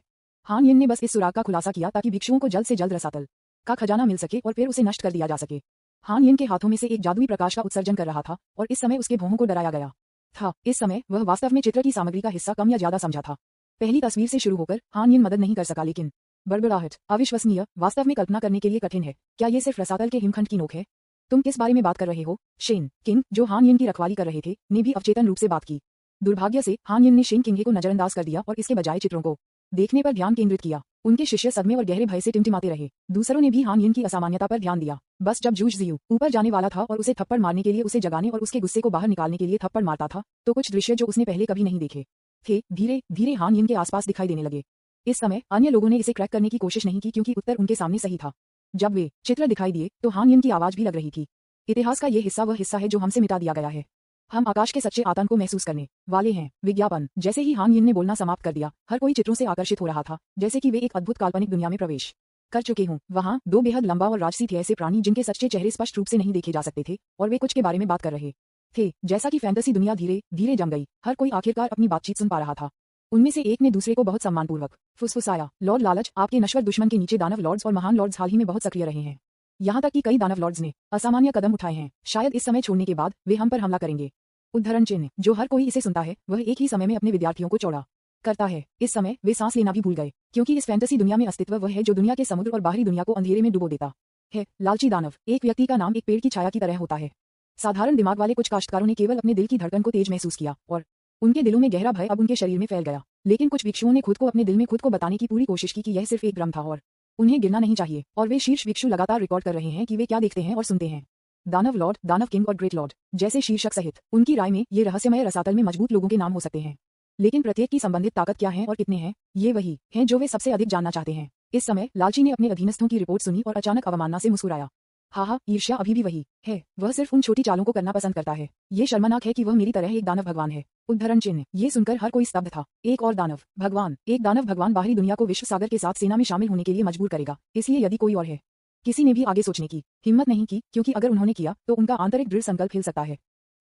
हान यिन ने बस इस सुराग का खुलासा किया ताकि भिक्षुओं को जल्द से जल्द रसातल का खजाना मिल सके और फिर उसे नष्ट कर दिया जा सके। हान यिन के हाथों में से एक जादुई प्रकाश का उत्सर्जन कर रहा था और इस समय उसके भौहों को डराया गया था। इस समय वह वास्तव में चित्र की सामग्री का हिस्सा कम या ज्यादा समझा था। पहली तस्वीर से शुरू होकर हान यिन मदद नहीं कर सका, लेकिन बड़बड़ाहट, अविश्वसनीय, वास्तव में कल्पना करने के लिए कठिन है। क्या ये सिर्फ रसातल के हिमखंड की नोक है? तुम किस बारे में बात कर रहे हो? शेन किंग, जो हान यिन की रखवाली कर रहे थे, ने भी अवचेतन रूप से बात की। दुर्भाग्य से हान यिन ने शेन किंग को नजरअंदाज कर दिया और इसके बजाय चित्रों को देखने पर ध्यान केंद्रित किया। उनके शिष्य सदमे और गहरे भय से टिमटिमाते रहे। दूसरों ने भी हान यिन की असामान्यता पर ध्यान दिया। बस जब जुजजियू ऊपर जाने वाला था और उसे थप्पड़ मारने के लिए, उसे जगाने और उसके गुस्से को बाहर निकालने के लिए थप्पड़ मारता था, तो कुछ दृश्य जो उसने पहले कभी नहीं देखे थे धीरे धीरे हान यिन के आसपास दिखाई देने लगे। इस समय अन्य लोगों ने इसे क्रैक करने की कोशिश नहीं की क्योंकि उत्तर उनके सामने सही था। जब वे चित्र दिखाई दिए तो हान यिन की आवाज भी लग रही थी। इतिहास का ये हिस्सा वह हिस्सा है जो हमसे मिटा दिया गया है। हम आकाश के सच्चे आतंक को महसूस करने वाले हैं। विज्ञापन। जैसे ही हान यिन ने बोलना समाप्त कर दिया, हर कोई चित्रों से आकर्षित हो रहा था, जैसे कि वे एक अद्भुत काल्पनिक दुनिया में प्रवेश कर चुके हों। वहाँ 2 बेहद लंबा और राजसी थे, ऐसे प्राणी जिनके सच्चे चेहरे स्पष्ट रूप से नहीं देखे जा सकते थे, और वे कुछ के बारे में बात कर रहे थे। जैसा कि फैंटेसी दुनिया धीरे धीरे जम गई, हर कोई आखिरकार अपनी बातचीत सुन पा रहा था। उनमें से एक ने दूसरे को बहुत सम्मानपूर्वक फुसफुसाया, लॉर्ड लालच, आपके नश्वर दुश्मन के नीचे दानव लॉर्ड्स और महान लॉर्ड्स हाल ही में बहुत सक्रिय रहे हैं। यहाँ तक कि कई दानव लॉर्ड्स ने असामान्य कदम उठाए हैं। शायद इस समय छोड़ने के बाद वे हम पर हमला करेंगे। उद्धरण चिन्ह। जो हर कोई इसे सुनता है वह एक ही समय में अपने विद्यार्थियों को चौड़ा करता है। इस समय वे सांस लेना भी भूल गए, क्योंकि इस फैंटेसी दुनिया में अस्तित्व वह है जो दुनिया के समुद्र और बाहरी दुनिया को अंधेरे में डुबो देता है। लालची दानव। एक व्यक्ति का नाम एक पेड़ की छाया की तरह होता है। साधारण दिमाग वाले कुछ काश्तकारों ने केवल अपने दिल की धड़कन को तेज महसूस किया और उनके दिलों में गहरा भय अब उनके शरीर में फैल गया। लेकिन कुछ भिक्षुओं ने खुद को अपने दिल में खुद को बताने की पूरी कोशिश की कि यह सिर्फ एक भ्रम था और उन्हें गिरना नहीं चाहिए। और वे शीर्ष भिक्षु लगातार रिकॉर्ड कर रहे हैं कि वे क्या देखते हैं और सुनते हैं। दानव लॉर्ड, दानव किंग और ग्रेट लॉर्ड जैसे शीर्षक सहित उनकी राय में ये रहस्यमय रसातल में मजबूत लोगों के नाम हो सकते हैं। लेकिन प्रत्येक की संबंधित ताकत क्या है और कितने हैं, ये वही हैं जो वे सबसे अधिक जानना चाहते हैं। इस समय लालची ने अपने अधीनस्थों की रिपोर्ट सुनी और अचानक अवमानना से मुस्कुराया। हाँ, ईर्ष्या अभी भी वही है, वह सिर्फ उन छोटी चालों को करना पसंद करता है। ये शर्मनाक है कि वह मेरी तरह एक दानव भगवान है। उद्धरण चिन्ह। ये सुनकर हर कोई स्तब्ध था। एक और दानव भगवान, एक दानव भगवान बाहरी दुनिया को विश्व सागर के साथ सेना में शामिल होने के लिए मजबूर करेगा, इसलिए यदि कोई और है। किसी ने भी आगे सोचने की हिम्मत नहीं की, क्योंकि अगर उन्होंने किया तो उनका आंतरिक दृढ़ संकल्प हिल सकता है।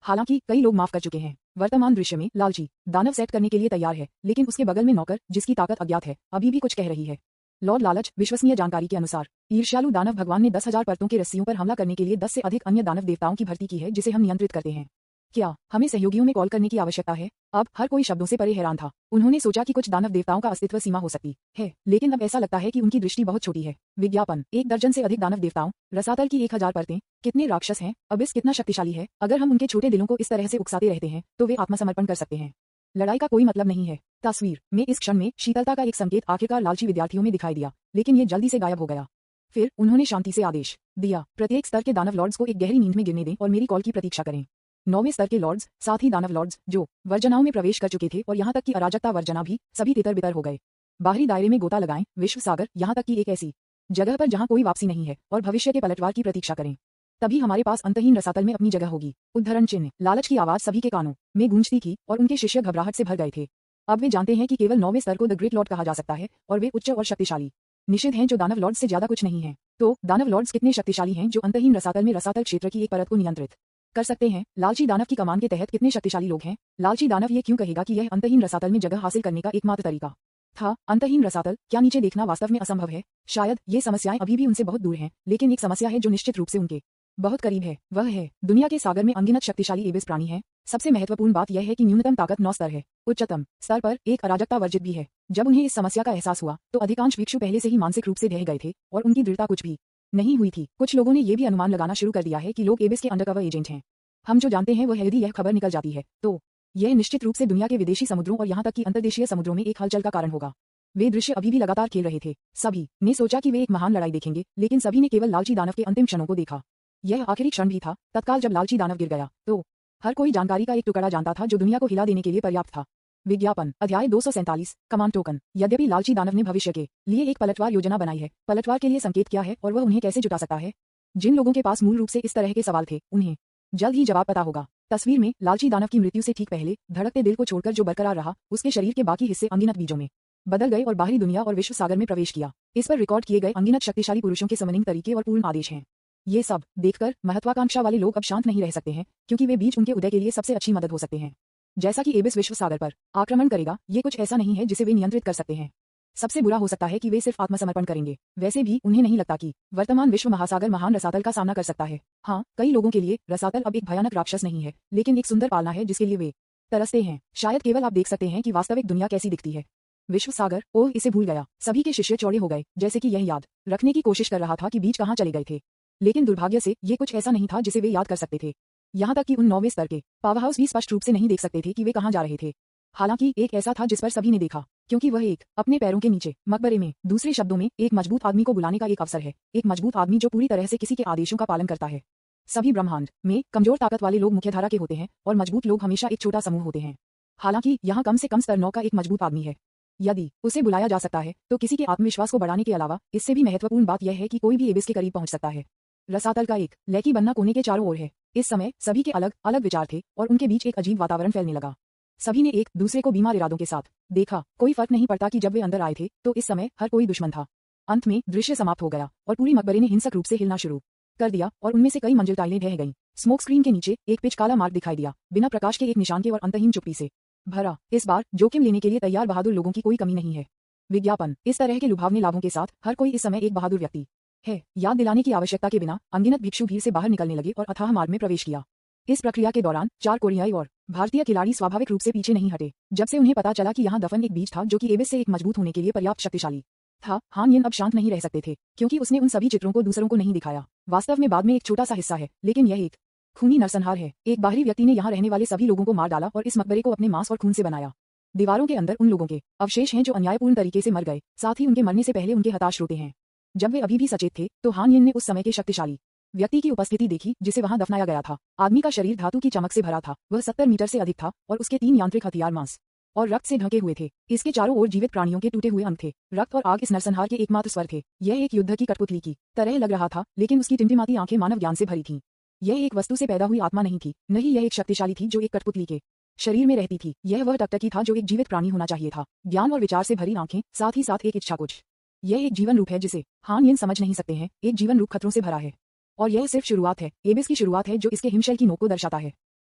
हालांकि कई लोग माफ कर चुके हैं। वर्तमान दृश्य में लालची दानव सेट करने के लिए तैयार है, लेकिन उसके बगल में नौकर, जिसकी ताकत अज्ञात है, अभी भी कुछ कह रही है। लॉर्ड लालच। विश्वसनीय जानकारी के अनुसार ईर्ष्यालु दानव भगवान ने 10,000 परतों के रस्सियों पर हमला करने के लिए 10 से अधिक अन्य दानव देवताओं की भर्ती की है, जिसे हम नियंत्रित करते हैं। क्या हमें सहयोगियों में कॉल करने की आवश्यकता है? अब हर कोई शब्दों से परे हैरान था। उन्होंने सोचा कि कुछ दानव देवताओं का अस्तित्व सीमा हो सकती है, लेकिन अब ऐसा लगता है कि उनकी दृष्टि बहुत छोटी है। विज्ञापन। 1 दर्जन से अधिक दानव देवताओं, रसातल की 1000 परतें। कितने राक्षस हैं, अबिस कितना शक्तिशाली है। अगर हम उनके छोटे दिलों को इस तरह से उकसाते रहते हैं तो वे आत्मसमर्पण कर सकते हैं। लड़ाई का कोई मतलब नहीं है। तस्वीर में इस क्षण में शीतलता का एक संकेत आखिरकार लालची विद्यार्थियों में दिखाई दिया, लेकिन ये जल्दी से गायब हो गया। फिर उन्होंने शांति से आदेश दिया, प्रत्येक स्तर के दानव लॉर्ड्स को एक गहरी नींद में गिरने दें और मेरी कॉल की प्रतीक्षा करें। 9वें स्तर के लॉर्ड्स, साथ ही दानव लॉर्ड्स जो वर्जनाओं में प्रवेश कर चुके थे और यहाँ तक कि अराजकता वर्जना भी, सभी तितर बितर हो गए। बाहरी दायरे में गोता लगाएं, विश्व सागर, यहाँ तक कि एक ऐसी जगह पर जहाँ कोई वापसी नहीं है, और भविष्य के पलटवार की प्रतीक्षा करें। तभी हमारे पास अंतहीन रसातल में अपनी जगह होगी। उद्धरण चिन्ह। लालच की आवाज सभी के कानों में गूंजती थी और उनके शिष्य घबराहट से भर गए थे। अब वे जानते हैं कि केवल 9वें स्तर को द ग्रेट लॉर्ड कहा जा सकता है, और वे उच्च और शक्तिशाली निषेध हैं जो दानव लॉर्ड्स से ज्यादा कुछ नहीं है। तो दानव लॉर्ड्स कितने शक्तिशाली हैं जो अंतहीन रसातल में रसातल क्षेत्र की एक परत को नियंत्रित कर सकते हैं? लालची दानव की कमान के तहत कितने शक्तिशाली लोग हैं? लालची दानव ये क्यों कहेगा कि यह अंतहीन रसातल में जगह हासिल करने का एकमात्र तरीका था? अंतहीन रसातल, क्या नीचे देखना वास्तव में असंभव है? शायद ये समस्याएं अभी भी उनसे बहुत दूर हैं, लेकिन एक समस्या है जो निश्चित रूप से उनके बहुत करीब है। वह है दुनिया के सागर में अनगिनत शक्तिशाली एबिस प्राणी है। सबसे महत्वपूर्ण बात यह है कि न्यूनतम ताकत 9 स्तर है। उच्चतम स्तर पर एक अराजकता वर्जित भी है। जब उन्हें इस समस्या का एहसास हुआ तो अधिकांश भिक्षु पहले से ही मानसिक रूप से ढह गए थे और उनकी दृढ़ता कुछ भी नहीं हुई थी। कुछ लोगों ने यह भी अनुमान लगाना शुरू कर दिया है कि लोग एबिस के अंडरकवर एजेंट हैं। हम जो जानते हैं वह है, यदि यह खबर निकल जाती है तो यह निश्चित रूप से दुनिया के विदेशी समुद्रों और यहाँ तक कि अंतर्देशीय समुद्रों में एक हलचल का कारण होगा। वे दृश्य अभी भी लगातार खेल रहे थे। सभी ने सोचा कि वे एक महान लड़ाई देखेंगे, लेकिन सभी ने केवल लालची दानव के अंतिम क्षणों को देखा। यह आखिरी क्षण भी था, तत्काल जब लालची दानव गिर गया तो हर कोई जानकारी का एक टुकड़ा जानता था जो दुनिया को हिला देने के लिए पर्याप्त था। विज्ञापन। अध्याय 247। Command token. यद्यपि लालची दानव ने भविष्य के लिए एक पलटवार योजना बनाई है, पलटवार के लिए संकेत क्या है और वह उन्हें कैसे जुटा सकता है? जिन लोगों के पास मूल रूप से इस तरह के सवाल थे, उन्हें जल्द ही जवाब पता होगा। तस्वीर में लालची दानव की मृत्यु से ठीक पहले धड़कते दिल को छोड़कर जो बरकरार रहा, उसके शरीर के बाकी हिस्से अनगिनत बीजों में बदल गए और बाहरी दुनिया और विश्व सागर में प्रवेश किया। इस पर रिकॉर्ड किए गए अनगिनत शक्तिशाली पुरुषों के समनिंग तरीके और पूर्ण आदेश हैं। ये सब देखकर महत्वाकांक्षा वाले लोग अब शांत नहीं रह सकते हैं, क्योंकि वे बीज उनके उदय के लिए सबसे अच्छी मदद हो सकते हैं। जैसा कि एबिस विश्व सागर पर आक्रमण करेगा, ये कुछ ऐसा नहीं है जिसे वे नियंत्रित कर सकते हैं। सबसे बुरा हो सकता है कि वे सिर्फ आत्मसमर्पण करेंगे। वैसे भी उन्हें नहीं लगता कि वर्तमान विश्व महासागर महान रसातल का सामना कर सकता है। हाँ, कई लोगों के लिए रसातल अब एक भयानक राक्षस नहीं है, लेकिन एक सुंदर पालना है जिसके लिए वे तरसते हैं। शायद केवल आप देख सकते हैं कि वास्तविक दुनिया कैसी दिखती है। विश्व सागर, ओह इसे भूल गया। सभी के शिष्य चौड़े हो गए, जैसे कि यह याद रखने की कोशिश कर रहा था कि बीज कहाँ चले गए थे। लेकिन दुर्भाग्य से ये कुछ ऐसा नहीं था जिसे वे याद कर सकते थे। यहाँ तक कि उन 9वें स्तर के पावरहाउस भी स्पष्ट रूप से नहीं देख सकते थे कि वे कहाँ जा रहे थे। हालांकि एक ऐसा था जिस पर सभी ने देखा, क्योंकि वह एक अपने पैरों के नीचे मकबरे में, दूसरे शब्दों में एक मजबूत आदमी को बुलाने का एक अवसर है। एक मजबूत आदमी जो पूरी तरह से किसी के आदेशों का पालन करता है। सभी ब्रह्मांड में कमजोर ताकत वाले लोग मुख्यधारा के होते हैं और मजबूत लोग हमेशा एक छोटा समूह होते हैं। हालांकि यहाँ कम से कम स्तर 9 का एक मजबूत आदमी है। यदि उसे बुलाया जा सकता है तो किसी के आत्मविश्वास को बढ़ाने के अलावा इससे भी महत्वपूर्ण बात यह है कि कोई भी एबिस के करीब पहुंच सकता है। रसातल का एक लैकी बनना कोने के चारों ओर है। इस समय सभी के अलग अलग विचार थे और उनके बीच एक अजीब वातावरण फैलने लगा। सभी ने एक दूसरे को बीमार इरादों के साथ देखा। कोई फर्क नहीं पड़ता कि जब वे अंदर आए थे तो इस समय हर कोई दुश्मन था। अंत में दृश्य समाप्त हो गया और पूरी मकबरे ने हिंसक रूप से हिलना शुरू कर दिया और उनमें से कई मंजिल टाइलें ढह गईं। स्मोक स्क्रीन के नीचे एक पिच काला मार्ग दिखाई दिया, बिना प्रकाश के एक निशान के और अंतहीन चुप्पी से भरा। इस बार जोखिम लेने के लिए तैयार बहादुर लोगों की कोई कमी नहीं है। विज्ञापन। इस तरह के लुभावने लाभों के साथ हर कोई इस समय एक बहादुर व्यक्ति है। याद दिलाने की आवश्यकता के बिना अनगिनत भिक्षु भीड़ से बाहर निकलने लगे और अथाह मार्ग में प्रवेश किया। इस प्रक्रिया के दौरान 4 कोरियाई और भारतीय खिलाड़ी स्वाभाविक रूप से पीछे नहीं हटे। जब से उन्हें पता चला कि यहाँ दफन एक बीज था जो कि एबिस से एक मजबूत होने के लिए पर्याप्त शक्तिशाली था, हान यिन अब शांत नहीं रह सकते थे, क्योंकि उसने उन सभी चित्रों को दूसरों को नहीं दिखाया। वास्तव में बाद में एक छोटा सा हिस्सा है, लेकिन यह एक खूनी नरसंहार है। एक बाहरी व्यक्ति ने यहाँ रहने वाले सभी लोगों को मार डाला और इस मकबरे को अपने मांस और खून से बनाया। दीवारों के अंदर उन लोगों के अवशेष हैं जो अन्यायपूर्ण तरीके से मर गए, साथ ही उनके मरने से पहले उनके हताश रोते हैं। जब वे अभी भी सचेत थे तो हान यिन ने उस समय के शक्तिशाली व्यक्ति की उपस्थिति देखी जिसे वहां दफनाया गया था। आदमी का शरीर धातु की चमक से भरा था। वह 70 मीटर से अधिक था और उसके 3 यांत्रिक हथियार मांस और रक्त से ढके हुए थे। इसके चारों ओर जीवित प्राणियों के टूटे हुए अंग थे। रक्त और आग इस नरसंहार के एकमात्र स्वर थे। यह एक युद्ध की कठपुतली की तरह लग रहा था, लेकिन उसकी टिमटिमाती आंखें मानव ज्ञान से भरी थीं। यह एक वस्तु से पैदा हुई आत्मा नहीं थी, न ही यह एक शक्तिशाली थी जो एक कठपुतली के शरीर में रहती थी। यह वह टकटकी था जो एक जीवित प्राणी होना चाहिए था। ज्ञान और विचार से भरी आंखें, साथ ही साथ एक इच्छा कुछ। यह एक जीवन रूप है जिसे हान यिन समझ नहीं सकते हैं। एक जीवन रूप खतरों से भरा है। और यह सिर्फ शुरुआत है, एबिस की शुरुआत है जो इसके हिमशैल की नोक को दर्शाता है।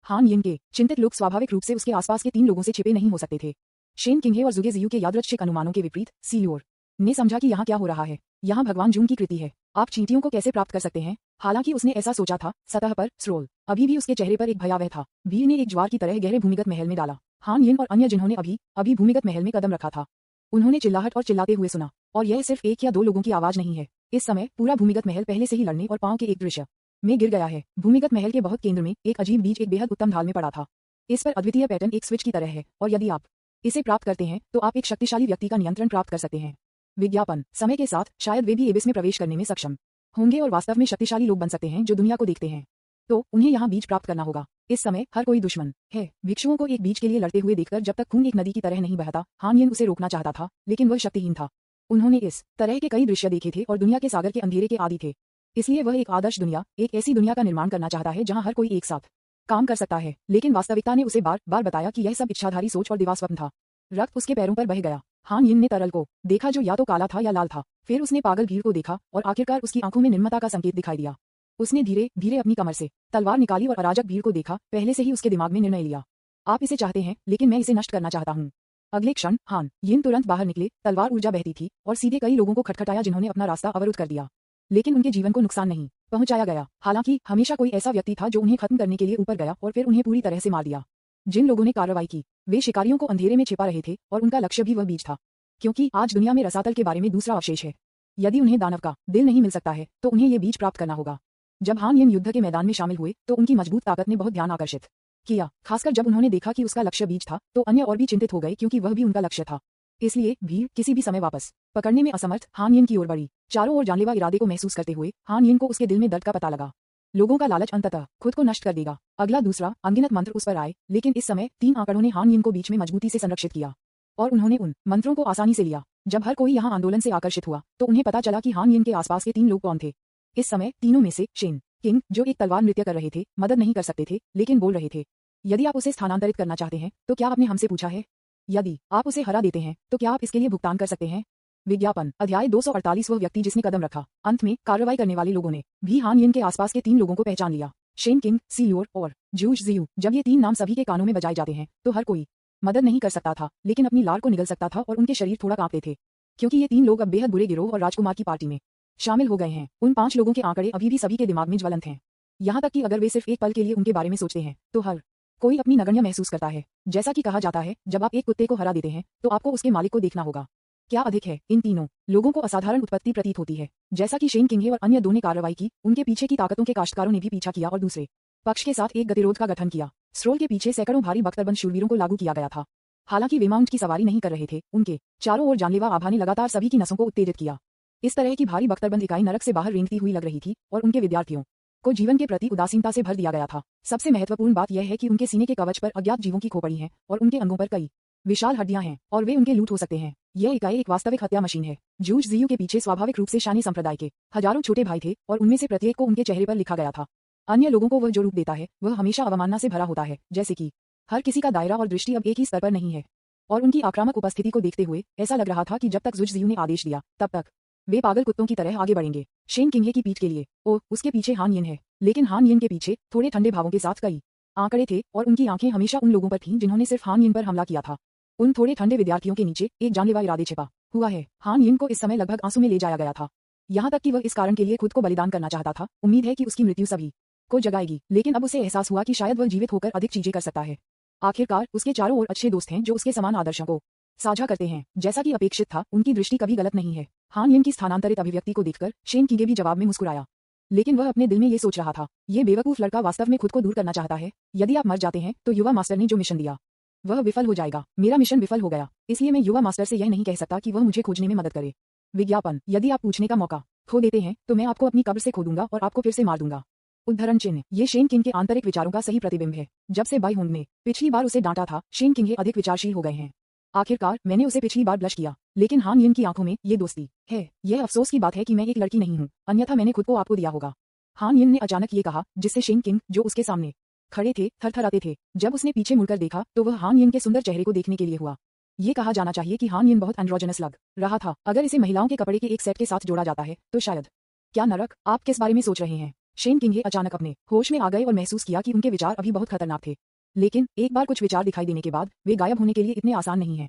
हान यिन के चिंतित लोग स्वाभाविक रूप से उसके आसपास के 3 लोगों से छिपे नहीं हो सकते थे। शेन किंघे और जुगे जियू के यादृच्छिक अनुमानों के विपरीत सीलियोर ने समझा कि यहाँ क्या हो रहा है। यहाँ भगवान जून की कृति है। आप चींटियों को कैसे प्राप्त कर सकते हैं? हालांकि उसने ऐसा सोचा था, सतह पर स्रोल अभी भी उसके चेहरे पर एक भयावह था। भीड़ ने एक ज्वार की तरह गहरे भूमिगत महल में डाला। हान यिन और अन्य जिन्होंने अभी भूमिगत महल में कदम रखा था, उन्होंने चिल्लाहट और चिल्लाते हुए सुना। और यह सिर्फ 1 या 2 लोगों की आवाज नहीं है। इस समय पूरा भूमिगत महल पहले से ही लड़ने और पांव के एक दृश्य में गिर गया है। भूमिगत महल के बहुत केंद्र में एक अजीब बीज एक बेहद उत्तम ढाल में पड़ा था। इस पर अद्वितीय पैटर्न एक स्विच की तरह है, और यदि आप इसे प्राप्त करते हैं तो आप एक शक्तिशाली व्यक्ति का नियंत्रण प्राप्त कर सकते हैं। विज्ञापन समय के साथ शायद वे भी एबिस में प्रवेश करने में सक्षम होंगे और वास्तव में शक्तिशाली लोग बन सकते हैं जो दुनिया को देखते हैं। तो उन्हें यहाँ बीज प्राप्त करना होगा। इस समय हर कोई दुश्मन है। भिक्षुओं को एक बीज के लिए लड़ते हुए देखकर जब तक खून एक नदी की तरह नहीं बहता, हान यिन उसे रोकना चाहता था, लेकिन वह शक्तिहीन था। उन्होंने इस तरह के कई दृश्य देखे थे और दुनिया के सागर के अंधेरे के आदी थे। इसलिए वह एक आदर्श दुनिया, एक ऐसी दुनिया का निर्माण करना चाहता है जहां हर कोई एक साथ काम कर सकता है। लेकिन वास्तविकता ने उसे बार बार बताया कि यह सब इच्छाधारी सोच और दिवास्वप्न था। रक्त उसके पैरों पर बह गया। हान यिन ने तरल को देखा जो या तो काला था या लाल था। फिर उसने पागल भीड़ को देखा और आखिरकार उसकी आंखों में निर्ममता का संकेत दिखाई दिया। उसने धीरे धीरे अपनी कमर से तलवार निकाली और अराजक भीड़ को देखा। पहले से ही उसके दिमाग में निर्णय लिया, आप इसे चाहते हैं, लेकिन मैं इसे नष्ट करना चाहता हूँ। अगले क्षण हान यिन तुरंत बाहर निकले। तलवार ऊर्जा बहती थी और सीधे कई लोगों को खटखटाया जिन्होंने अपना रास्ता अवरुद्ध कर दिया। लेकिन उनके जीवन को नुकसान नहीं पहुंचाया गया। हालांकि हमेशा कोई ऐसा व्यक्ति था जो उन्हें खत्म करने के लिए ऊपर गया और फिर उन्हें पूरी तरह से मार दिया। जिन लोगों ने कार्रवाई की वे शिकारियों को अंधेरे में छिपा रहे थे और उनका लक्ष्य भी वह बीज था। क्योंकि आज दुनिया में रसातल के बारे में दूसरा अवशेष है। यदि उन्हें दानव का दिल नहीं मिल सकता है तो उन्हें ये बीज प्राप्त करना होगा। जब हान यिन युद्ध के मैदान में शामिल हुए तो उनकी मजबूत ताकत ने बहुत ध्यान आकर्षित किया। खासकर जब उन्होंने देखा कि उसका लक्ष्य बीज था तो अन्य और भी चिंतित हो गए, क्योंकि वह भी उनका लक्ष्य था। इसलिए भीड़ किसी भी समय वापस पकड़ने में असमर्थ हान यिन की ओर बढ़ी। चारों ओर जानलेवा इरादे को महसूस करते हुए हान यिन को उसके दिल में दर्द का पता लगा। लोगों का लालच अंततः खुद को नष्ट कर देगा। अगला दूसरा अनगिनत मंत्र उस पर आए, लेकिन इस समय 3 आंकड़ों ने हान यिन को बीच में मजबूती से संरक्षित किया और उन्होंने उन मंत्रों को आसानी से लिया। जब हर कोई यहाँ आंदोलन से आकर्षित हुआ तो उन्हें पता चला कि हान यिन के आसपास के 3 लोग कौन थे। इस समय तीनों में से शेन किंग, जो एक तलवार नृत्य कर रहे थे, मदद नहीं कर सकते थे लेकिन बोल रहे थे। यदि आप उसे स्थानांतरित करना चाहते हैं तो क्या आपने हमसे पूछा है? यदि आप उसे हरा देते हैं तो क्या आप इसके लिए भुगतान कर सकते हैं? विज्ञापन अध्याय 248 वह व्यक्ति जिसने कदम रखा। अंत में कार्रवाई करने वाले लोगों ने भी हान यिन के आसपास के 3 लोगों को पहचान लिया, शेन किंग, सीलियोर और जूज जियू। जब ये 3 नाम सभी के कानों में बजाए जाते हैं तो हर कोई मदद नहीं कर सकता था, लेकिन अपनी लार को निगल सकता था और उनके शरीर थोड़ा कांपते थे, क्योंकि ये 3 लोग अब बेहद बुरे गिरोह और राजकुमार की पार्टी में शामिल हो गए हैं। उन 5 लोगों के आंकड़े अभी भी सभी के दिमाग में ज्वलंत हैं। यहाँ तक कि अगर वे सिर्फ एक पल के लिए उनके बारे में सोचते हैं तो हर कोई अपनी नगण्य महसूस करता है। जैसा कि कहा जाता है, जब आप एक कुत्ते को हरा देते हैं तो आपको उसके मालिक को देखना होगा। क्या अधिक है, इन तीनों लोगों को असाधारण उत्पत्ति प्रतीत होती है। जैसा कि शेन किंघे और अन्य 2 ने कार्रवाई की, उनके पीछे की ताकतों के काश्तकारों ने भी पीछा किया और दूसरे पक्ष के साथ एक गतिरोध का गठन किया। स्ट्रोल के पीछे सैकड़ों भारी बख्तरबंद शूरवीरों को लागू किया गया था। हालांकि वे माउंट की सवारी नहीं कर रहे थे, उनके चारों ओर जानलेवा आभा ने लगातार सभी की नसों को उत्तेजित किया। इस तरह की भारी बख्तरबंद इकाई नरक से बाहर रेंगती हुई लग रही थी और उनके विद्यार्थियों को जीवन के प्रति उदासीनता से भर दिया गया था। सबसे महत्वपूर्ण बात यह है कि उनके सीने के कवच पर अज्ञात जीवों की खोपड़ी है और उनके अंगों पर कई विशाल हड्डियां हैं और वे उनके लूट हो सकते हैं। यह इकाई एक वास्तविक हत्या मशीन है। जूज जियू के पीछे स्वाभाविक रूप से शानी संप्रदाय के हजारों छोटे भाई थे और उनमें से प्रत्येक को उनके चेहरे पर लिखा गया था। अन्य लोगों को वह जो रूप देता है वह हमेशा अवमानना से भरा होता है, जैसे कि हर किसी का दायरा और दृष्टि अब एक ही स्तर पर नहीं है। और उनकी आक्रामक उपस्थिति को देखते हुए ऐसा लग रहा था कि जब तक जुज जियू ने आदेश दिया तब तक वे पागल कुत्तों की तरह आगे बढ़ेंगे। शेन किंघे की पीठ के लिए उसके पीछे हान यिन है, लेकिन हान यिन के पीछे थोड़े ठंडे भावों के साथ कई आंकड़े थे और उनकी आंखें हमेशा उन लोगों पर थीं जिन्होंने सिर्फ हान यिन पर हमला किया था। उन थोड़े ठंडे विद्यार्थियों के नीचे एक जानलेवा इरादे छिपा हुआ है। हान यिन को इस समय लगभग आंसू में ले जाया गया था, यहाँ तक कि वह इस कारण के लिए खुद को बलिदान करना चाहता था। उम्मीद है कि उसकी मृत्यु सभी को जगाएगी, लेकिन अब उसे एहसास हुआ कि शायद वह जीवित होकर अधिक चीजें कर सकता है। आखिरकार उसके चारों ओर अच्छे दोस्त हैं जो उसके समान आदर्शों को साझा करते हैं। जैसा कि अपेक्षित था, उनकी दृष्टि कभी गलत नहीं है। हान यिन की स्थानांतरित अभिव्यक्ति को देखकर शेन किंघे भी जवाब में मुस्कुराया, लेकिन वह अपने दिल में ये सोच रहा था, ये बेवकूफ लड़का वास्तव में खुद को दूर करना चाहता है। यदि आप मर जाते हैं तो युवा मास्टर ने जो मिशन दिया वह विफल हो जाएगा। मेरा मिशन विफल हो गया, इसलिए मैं युवा मास्टर से यह नहीं कह सकता कि वह मुझे खोजने में मदद करे। विज्ञापन यदि आप पूछने का मौका खो देते हैं तो मैं आपको अपनी कब्र से खोदूंगा और आपको फिर से मार दूंगा। उद्धरण चिन्ह। ये शेन किंग के आंतरिक विचारों का सही प्रतिबिंब है। जब से बाई होंग ने पिछली बार उसे डांटा था, शेन किंग अधिक विचारशील हो गए हैं। आखिरकार मैंने उसे पिछली बार ब्लश किया, लेकिन हान यिन की आंखों में ये दोस्ती है। यह अफसोस की बात है कि मैं एक लड़की नहीं हूँ, अन्यथा मैंने खुद को आपको दिया होगा। हान यिन ने अचानक ये कहा, जिससे शेन किंग जो उसके सामने खड़े थे थरथराते थे। जब उसने पीछे मुड़कर देखा तो वह हान यिन के सुंदर चेहरे को देखने के लिए हुआ। ये कहा जाना चाहिए कि हान यिन बहुत एंड्रोजनस लग रहा था। अगर इसे महिलाओं के कपड़े के एक सेट के साथ जोड़ा जाता है तो शायद। क्या नरक, आप किस बारे में सोच रहे हैं? शेन किंग अचानक अपने होश में आ गए और महसूस किया कि उनके विचार अभी बहुत खतरनाक थे। लेकिन एक बार कुछ विचार दिखाई देने के बाद वे गायब होने के लिए इतने आसान नहीं है।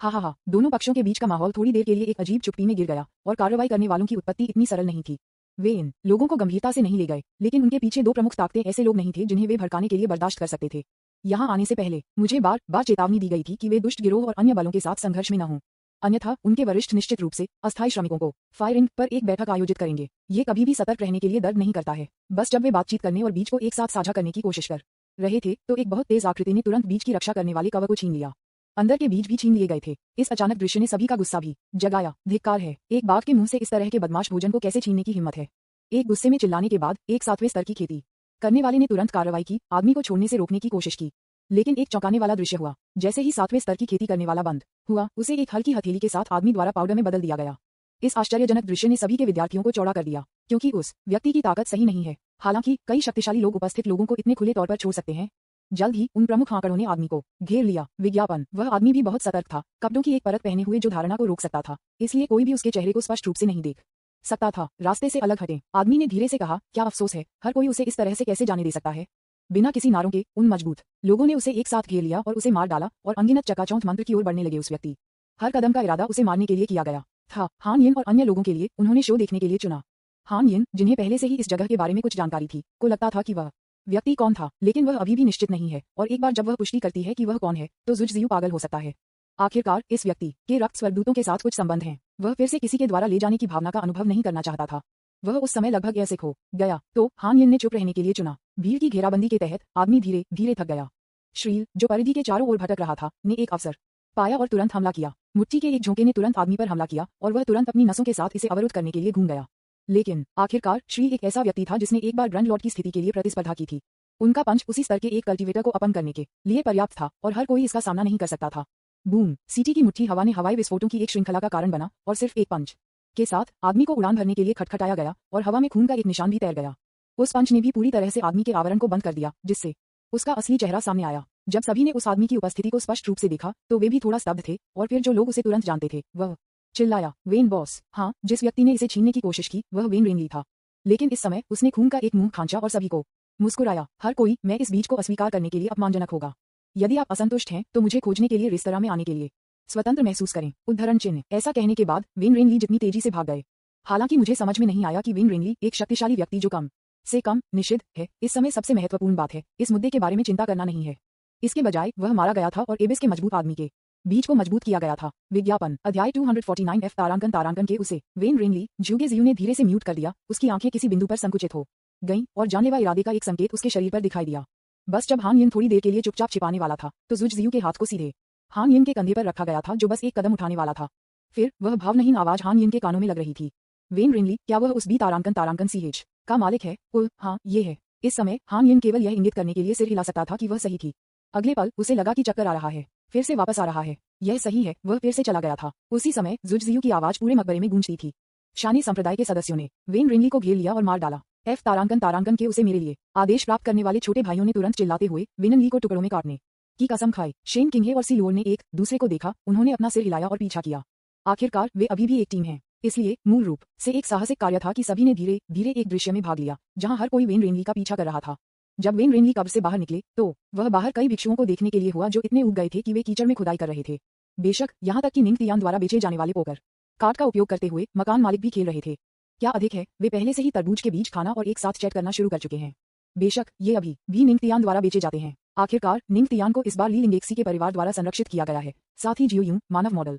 हा, दोनों पक्षों के बीच का माहौल थोड़ी देर के लिए एक अजीब चुप्पी में गिर गया और कार्रवाई करने वालों की उत्पत्ति इतनी सरल नहीं थी। वे इन लोगों को गंभीरता से नहीं ले गए, लेकिन उनके पीछे दो प्रमुख ताकतें ऐसे लोग नहीं थे जिन्हें वे भड़काने के लिए बर्दाश्त कर सकते थे। यहाँ आने से पहले मुझे बार बार चेतावनी दी गई थी कि वे दुष्ट गिरोह और अन्य बलों के साथ संघर्ष में न हों, अन्यथा उनके वरिष्ठ निश्चित रूप से अस्थायी श्रमिकों को फायरिंग पर एक बैठक आयोजित करेंगे। ये कभी भी सतर्क रहने के लिए दर्द नहीं करता है। बस जब वे बातचीत करने और बीज को एक साथ साझा करने की कोशिश कर रहे थे तो एक बहुत तेज आकृति ने तुरंत बीज की रक्षा करने वाले कवर को छीन लिया। अंदर के बीज भी छीन लिए गए थे। इस अचानक दृश्य ने सभी का गुस्सा भी जगाया। धिक्कार है, एक बाघ के मुंह से इस तरह के बदमाश भोजन को कैसे छीनने की हिम्मत है? एक गुस्से में चिल्लाने के बाद एक 7वें स्तर की खेती करने वाले ने तुरंत कार्रवाई की, आदमी को छोड़ने से रोकने की कोशिश की। लेकिन एक चौंकाने वाला दृश्य हुआ। जैसे ही 7वें स्तर की खेती करने वाला बंद हुआ, उसे एक हल्की हथेली के साथ आदमी द्वारा पाउडर में बदल दिया गया। इस आश्चर्यजनक दृश्य ने सभी के विद्यार्थियों को चौड़ा कर दिया, क्योंकि उस व्यक्ति की ताकत सही नहीं है। हालांकि कई शक्तिशाली लोग उपस्थित लोगों को इतने खुले तौर पर छोड़ सकते हैं। जल्द ही उन प्रमुख आंकड़ों ने आदमी को घेर लिया। विज्ञापन, वह आदमी भी बहुत सतर्क था, कपड़ों की एक परत पहने हुए जो धारणा को रोक सकता था, इसलिए कोई भी उसके चेहरे को स्पष्ट रूप से नहीं देख सकता था। रास्ते से अलग हटे, आदमी ने धीरे से कहा, क्या अफसोस है, हर कोई उसे इस तरह से कैसे जाने दे सकता है? बिना किसी नारों के उन मजबूत लोगों ने उसे एक साथ घेर लिया और उसे मार डाला और अनगिनत चकाचौंध मंत्र की ओर बढ़ने लगे। उस व्यक्ति हर कदम का इरादा उसे मारने के लिए किया गया था। हान यिन और अन्य लोगों के लिए उन्होंने शो देखने के लिए चुना। हान यिन, जिन्हें पहले से ही इस जगह के बारे में कुछ जानकारी थी, को लगता था कि वह व्यक्ति कौन था, लेकिन वह अभी भी निश्चित नहीं है, और एक बार जब वह पुष्टि करती है कि वह कौन है तो जुजजियू पागल हो सकता है। आखिरकार इस व्यक्ति के रक्त स्वर्गदूतों के साथ कुछ संबंध हैं। वह फिर से किसी के द्वारा ले जाने की भावना का अनुभव नहीं करना चाहता था। वह उस समय लगभग ऐसे खो गया, तो हान यिन ने चुप रहने के लिए चुना। भीड़ की घेराबंदी के तहत आदमी धीरे धीरे थक गया। श्रील, जो परिधि के चारों ओर भटक रहा था, ने एक अवसर पाया और तुरंत हमला किया। मुट्ठी के एक झोंके ने तुरंत आदमी पर हमला किया और वह तुरंत अपनी नसों के साथ इसे अवरुद्ध करने के लिए घूम गया। लेकिन आखिरकार श्रील एक ऐसा व्यक्ति था जिसने एक बार ग्रैंड लॉर्ड की स्थिति के लिए प्रतिस्पर्धा की थी। उनका पंच उसी स्तर के एक कल्टीवेटर को अपंग करने के लिए पर्याप्त था और हर कोई इसका सामना नहीं कर सकता था। बूम, सीटी की मुट्ठी हवा ने हवाई विस्फोटों की एक श्रृंखला का कारण बना और सिर्फ एक पंच के साथ आदमी को उड़ान भरने के लिए खटखटाया गया और हवा में खून का एक निशान भी तैर गया। उस पंच ने भी पूरी तरह से आदमी के आवरण को बंद कर दिया, जिससे उसका असली चेहरा सामने आया। जब सभी ने उस आदमी की उपस्थिति को स्पष्ट रूप से देखा तो वे भी थोड़ा स्तब्ध थे, और फिर जो लोग उसे तुरंत जानते थे वह चिल्लाया, वेन बॉस। हाँ, जिस व्यक्ति ने इसे छीनने की कोशिश की वह वेन रेनली था, लेकिन इस समय उसने खून का एक मुंह खांचा और सभी को मुस्कुराया। हर कोई मैं इस बीज को अस्वीकार करने के लिए अपमानजनक होगा। यदि आप असंतुष्ट हैं तो मुझे खोजने के लिए रेस्तरां में आने के लिए स्वतंत्र महसूस करें। उद्धरण चिन्ह। ऐसा कहने के बाद वेन रेनली जितनी तेजी से भाग गए। हालांकि मुझे समझ में नहीं आया कि वेन रेनली एक शक्तिशाली व्यक्ति जो कम से कम निषिद्ध है, इस समय सबसे महत्वपूर्ण बात है इस मुद्दे के बारे में चिंता करना नहीं है। इसके बजाय वह मारा गया था और एबिस के मजबूत आदमी के बीज को मजबूत किया गया था। विज्ञापन, अध्याय 249F तारांकन के उसे वेन रेनली ज्यूगेजियू ने धीरे से म्यूट कर दिया। उसकी आंखें किसी बिंदु पर संकुचित हो गईं और जानलेवा इरादे का एक संकेत उसके शरीर पर दिखाई दिया। बस जब हान यिन थोड़ी देर के लिए चुपचाप छिपाने वाला था तो जुजजियू के हाथ को सीधे हान यिन के कंधे पर रखा गया था, जो बस एक कदम उठाने वाला था। फिर वह भावहीन आवाज हान यिन के कानों में लग रही थी, वेन रेनली, क्या वह उस बी तारांकन CH का मालिक है? हाँ, ये है। इस समय हान यिन केवल यह इंगित करने के लिए सिर हिला सकता था कि वह सही थी। अगले पल उसे लगा कि चक्कर आ रहा है, फिर से वापस आ रहा है। यह सही है, वह फिर से चला गया था। उसी समय जुजजियू की आवाज पूरे मकबरे में गूंजती थी। शानी संप्रदाय के सदस्यों ने वेन रेनली को घेर लिया और मार डाला। F तारांकन के उसे मेरे लिए आदेश प्राप्त करने वाले छोटे भाइयों ने तुरंत चिल्लाते हुए वेननली को टुकड़ों में काटने की कसम खाई। शेन किंग और सीलोर ने एक दूसरे को देखा, उन्होंने अपना सिर हिलाया और पीछा किया। आखिरकार वे अभी भी एक टीम हैं, इसलिए मूल रूप से एक साहसिक कार्य था कि सभी ने धीरे धीरे एक दृश्य में भाग लिया जहां हर कोई वेन रेनली का पीछा कर रहा था। जब वेन रेनली कब्र से बाहर निकले तो वह बाहर कई भिक्षुओं को देखने के लिए हुआ जो इतने उग गए थे कि वे कीचड़ में खुदाई कर रहे थे। बेशक यहाँ तक कि निंग तियान द्वारा बेचे जाने वाले पोकर कार्ड का उपयोग करते हुए मकान मालिक भी खेल रहे थे। क्या अधिक है, वे पहले से ही तरबूज के बीज खाना और एक साथ चैट करना शुरू कर चुके हैं। बेशक ये अभी भी निंग तियान द्वारा बेचे जाते हैं। आखिरकार निंग तियान को इस बार ली लिंगेक्सी के परिवार द्वारा संरक्षित किया गया है, साथ ही जियोयूं मानव मॉडल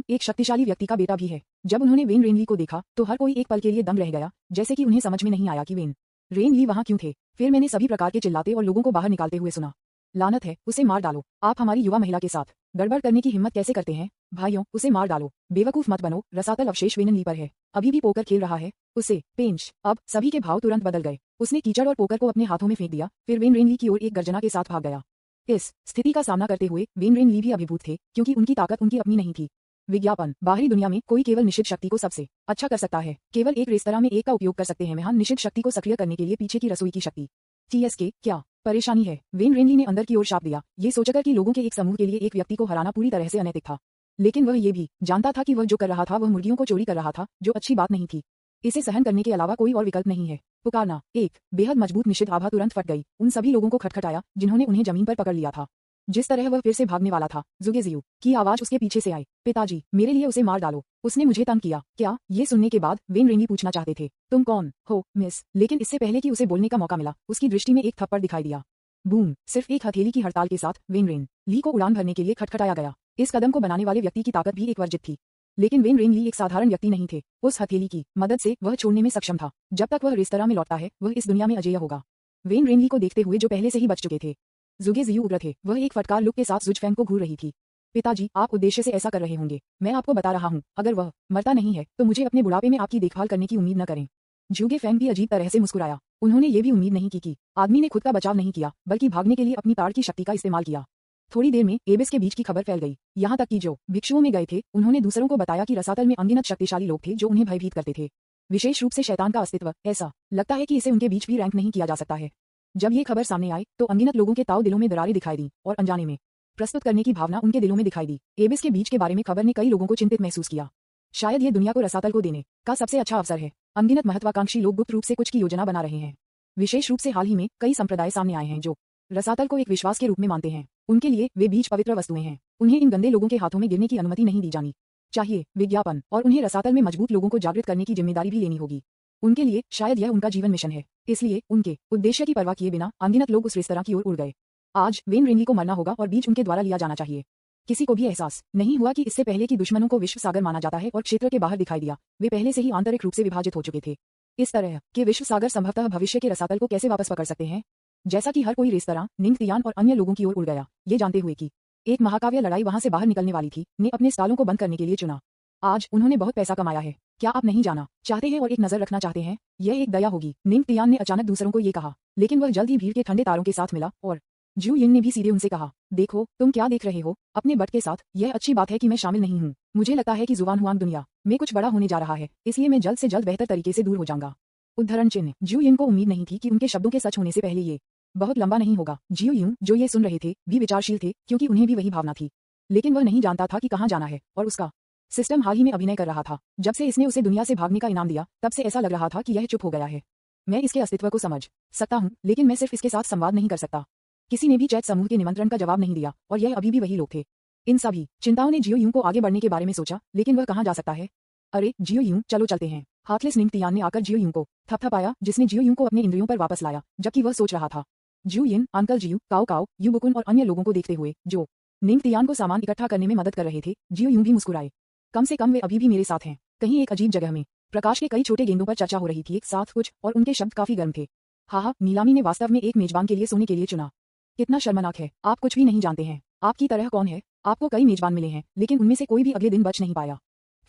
एक शक्तिशाली व्यक्ति का बेटा भी है। जब उन्होंने वेन रेनली को देखा तो हर कोई एक पल के लिए दंग रह गया, जैसे कि उन्हें समझ में नहीं आया कि वेन रेनली वहां क्यों थे। फिर मैंने सभी प्रकार के चिल्लाते और लोगों को बाहर निकालते हुए सुना, लानत है, उसे मार डालो। आप हमारी युवा महिला के साथ गड़बड़ करने की हिम्मत कैसे करते हैं? भाइयों, उसे मार डालो। बेवकूफ मत बनो, रसातल अवशेष वेननली पर है, अभी भी पोकर खेल रहा है, उसे पेंच। अब सभी के भाव तुरंत बदल गए। उसने कीचड़ और पोकर को अपने हाथों में फेंक दिया, फिर वेन रेनली की ओर एक गर्जना के साथ भाग गया। इस स्थिति का सामना करते हुए वेन रेनली भी अभिभूत थे, क्योंकि उनकी ताकत उनकी अपनी नहीं थी। विज्ञापन बाहरी दुनिया में कोई केवल निश्चित शक्ति को सबसे अच्छा कर सकता है। केवल एक रेस्तरां में एक का उपयोग कर सकते हैं महान निश्चित शक्ति को सक्रिय करने के लिए पीछे की रसोई की शक्ति। TSK क्या परेशानी है? वेन रेनली ने अंदर की ओर शाप दिया, ये सोचकर कि लोगों के एक समूह के लिए एक व्यक्ति को हराना पूरी तरह से अनैतिक था। लेकिन वह ये भी जानता था कि वह जो कर रहा था वह मुर्गियों को चोरी कर रहा था, जो अच्छी बात नहीं थी। इसे सहन करने के अलावा कोई और विकल्प नहीं है। पुकारना एक बेहद मजबूत निश्चित आभा तुरंत फट गई, उन सभी लोगों को खटखटाया जिन्होंने उन्हें जमीन पर पकड़ लिया था। जिस तरह वह फिर से भागने वाला था, जुगेजियू की आवाज उसके पीछे से आई, पिताजी मेरे लिए उसे मार डालो, उसने मुझे तंग किया। क्या? ये सुनने के बाद वेन रेनली पूछना चाहते थे, तुम कौन हो मिस? लेकिन इससे पहले कि उसे बोलने का मौका मिला, उसकी दृष्टि में एक थप्पड़ दिखाई दिया। बूम! सिर्फ एक हथेली की हड़ताल के साथ वेन रेनली को उड़ान भरने के लिए खटखटाया गया। इस कदम को बनाने वाले व्यक्ति की ताकत भी एक वर्जित थी, लेकिन वेन रेनली एक साधारण व्यक्ति नहीं थे। उस हथेली की मदद से वह छोड़ने में सक्षम था। जब तक वह रेस्तरां में लौटता है, वह इस दुनिया में अजेय होगा। वेन रेनली को देखते हुए जो पहले से ही बच चुके थे, जुगेजियू उग्र थे। वह एक फटकार लुक के साथ जुजफेंग को घूर रही थी। पिताजी, आप उद्देश्य से ऐसा कर रहे होंगे। मैं आपको बता रहा हूँ, अगर वह मरता नहीं है तो मुझे अपने बुढ़ापे में आपकी देखभाल करने की उम्मीद न करें। जुगे फेंग भी अजीब तरह से मुस्कुराया। उन्होंने ये भी उम्मीद नहीं की कि आदमी ने खुद का बचाव नहीं किया, बल्कि भागने के लिए अपनी ताड़ की शक्ति का इस्तेमाल किया। थोड़ी देर में एबिस के बीच की खबर फैल गई, यहाँ तक कि जो भिक्षुओं में गए थे उन्होंने दूसरों को बताया कि रसातल में अनगिनत शक्तिशाली लोग थे जो उन्हें भयभीत करते थे, विशेष रूप से शैतान का अस्तित्व। ऐसा लगता है कि इसे उनके बीच भी रैंक नहीं किया जा सकता है। जब ये खबर सामने आई तो अनगिनत लोगों के ताऊ दिलों में दरारें दिखाई दी और अनजाने में प्रस्तुत करने की भावना उनके दिलों में दिखाई दी। एबिस के बीच के बारे में खबर ने कई लोगों को चिंतित महसूस किया। शायद ये दुनिया को रसातल को देने का सबसे अच्छा अवसर है। अनगिनत महत्वाकांक्षी लोग गुप्त रूप से कुछ की योजना बना रहे हैं। विशेष रूप से हाल ही में कई संप्रदाय सामने आए हैं जो रसातल को एक विश्वास के रूप में मानते हैं। उनके लिए वे बीज पवित्र वस्तुएं हैं। उन्हें इन गंदे लोगों के हाथों में गिरने की अनुमति नहीं दी जानी चाहिए। विज्ञापन और उन्हें रसातल में मजबूत लोगों को जागृत करने की जिम्मेदारी भी लेनी होगी। उनके लिए शायद यह उनका जीवन मिशन है। इसलिए उनके उद्देश्य की परवाह किए बिना अनगिनत लोग उस रेस्तरां की ओर उड़ गए। आज वेन रेनली को मरना होगा और बीज उनके द्वारा लिया जाना चाहिए। किसी को भी एहसास नहीं हुआ कि इससे पहले कि दुश्मनों को विश्व सागर माना जाता है और क्षेत्र के बाहर दिखाई दिया, वे पहले से ही आंतरिक रूप से विभाजित हो चुके थे। इस तरह के विश्व सागर संभवतः भविष्य के रसातल को कैसे वापस पकड़ सकते हैं। जैसा कि हर कोई रेस्तरां, निंगतियान और अन्य लोगों की ओर उड़ गया, ये जानते हुए कि एक महाकाव्य लड़ाई वहां से बाहर निकलने वाली थी, ने अपने स्टालों को बंद करने के लिए चुना। आज उन्होंने बहुत पैसा कमाया है। क्या आप नहीं जाना चाहते हैं और एक नजर रखना चाहते हैं? यह एक दया होगी, निंगतियान ने अचानक दूसरों को ये कहा। लेकिन वह जल्द ही भीड़ के ठंडे तारों के साथ मिला और जू यिंग ने भी सीधे उनसे कहा, देखो तुम क्या देख रहे हो अपने बट के साथ? यह अच्छी बात है कि मैं शामिल नहीं हूँ। मुझे लगता है कि जुबान हुआंग दुनिया में कुछ बड़ा होने जा रहा है, इसलिए मैं जल्द से जल्द बेहतर तरीके से दूर हो जाऊंगा। उद्धरण चिन्ह। जू यिंग को उम्मीद नहीं थी कि उनके शब्दों के सच होने से पहले ये बहुत लंबा नहीं होगा। जियो यूं जो ये सुन रहे थे भी विचारशील थे, क्योंकि उन्हें भी वही भावना थी। लेकिन वह नहीं जानता था कि कहाँ जाना है, और उसका सिस्टम हाल ही में अभिनय कर रहा था। जब से इसने उसे दुनिया से भागने का इनाम दिया, तब से ऐसा लग रहा था कि यह चुप हो गया है। मैं इसके अस्तित्व को समझ सकता हूँ, लेकिन मैं सिर्फ इसके साथ संवाद नहीं कर सकता। किसी ने भी चैट समूह के निमंत्रण का जवाब नहीं दिया, और यह अभी भी वही लोग थे। इन सभी चिंताओं ने जियो यूं को आगे बढ़ने के बारे में सोचा, लेकिन वह कहाँ जा सकता है? अरे जियो यूं, चलो चलते हैं। हाथलेस निंगतियान ने आकर जियो यूं को थपथपाया, जिसने जियो यूं को अपने इंद्रियों पर वापस लाया। जबकि वह सोच रहा था, जू यिन, अंकल जियो, काओ काओ, युबुकुन और अन्य लोगों को देखते हुए जो निंगतियान को सामान इकट्ठा करने में मदद कर रहे थे, जियो यूं भी मुस्कुराए। कम से कम वे अभी भी मेरे साथ हैं। कहीं एक अजीब जगह में प्रकाश के कई छोटे गेंदों पर चर्चा हो रही थी एक साथ कुछ, और उनके शब्द काफी गर्म थे। हाँ, नीलामी ने वास्तव में एक मेजबान के लिए सोने के लिए चुना। कितना शर्मनाक है, आप कुछ भी नहीं जानते हैं। आपकी तरह कौन है? आपको कई मेजबान मिले हैं, लेकिन उनमें से कोई भी अगले दिन बच नहीं पाया।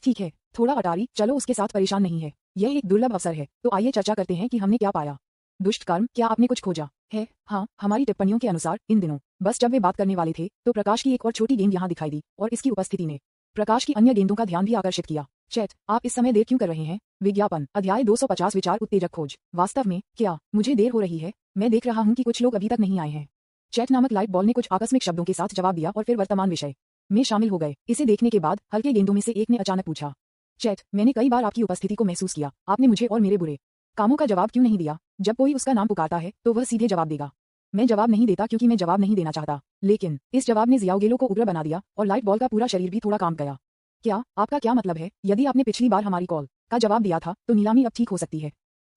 ठीक है, थोड़ा अटारी, चलो उसके साथ परेशान नहीं है। यह एक दुर्लभ अवसर है, तो आइए चर्चा करते हैं कि हमने क्या पाया। दुष्ट कर्म, क्या आपने कुछ खोजा है? हाँ, हमारी टिप्पणियों के अनुसार इन दिनों बस जब वे बात करने वाले थे तो प्रकाश की एक और छोटी गेंद यहाँ दिखाई दी, और इसकी उपस्थिति ने प्रकाश की अन्य गेंदों का ध्यान भी आकर्षित किया। चैट, आप इस समय देर क्यों कर रहे हैं? विज्ञापन अध्याय 250 विचार उत्तेजक खोज। वास्तव में क्या मुझे देर हो रही है? मैं देख रहा हूँ कि कुछ लोग अभी तक नहीं आए हैं। चैट नामक लाइट बॉल ने कुछ आकस्मिक शब्दों के साथ जवाब दिया और फिर वर्तमान विषय में शामिल हो गए। इसे देखने के बाद हल्के गेंदों में से एक ने अचानक पूछा, चैट, मैंने कई बार आपकी उपस्थिति को महसूस किया। आपने मुझे और मेरे बुरे कामों का जवाब क्यों नहीं दिया? जब कोई उसका नाम पुकारता है तो वह सीधे जवाब देगा। मैं जवाब नहीं देता क्योंकि मैं जवाब नहीं देना चाहता, लेकिन इस जवाब ने जियाओगेलो को उग्र बना दिया और लाइट बॉल का पूरा शरीर भी थोड़ा काम गया। क्या आपका क्या मतलब है? यदि आपने पिछली बार हमारी कॉल का जवाब दिया था तो नीलामी अब ठीक हो सकती है।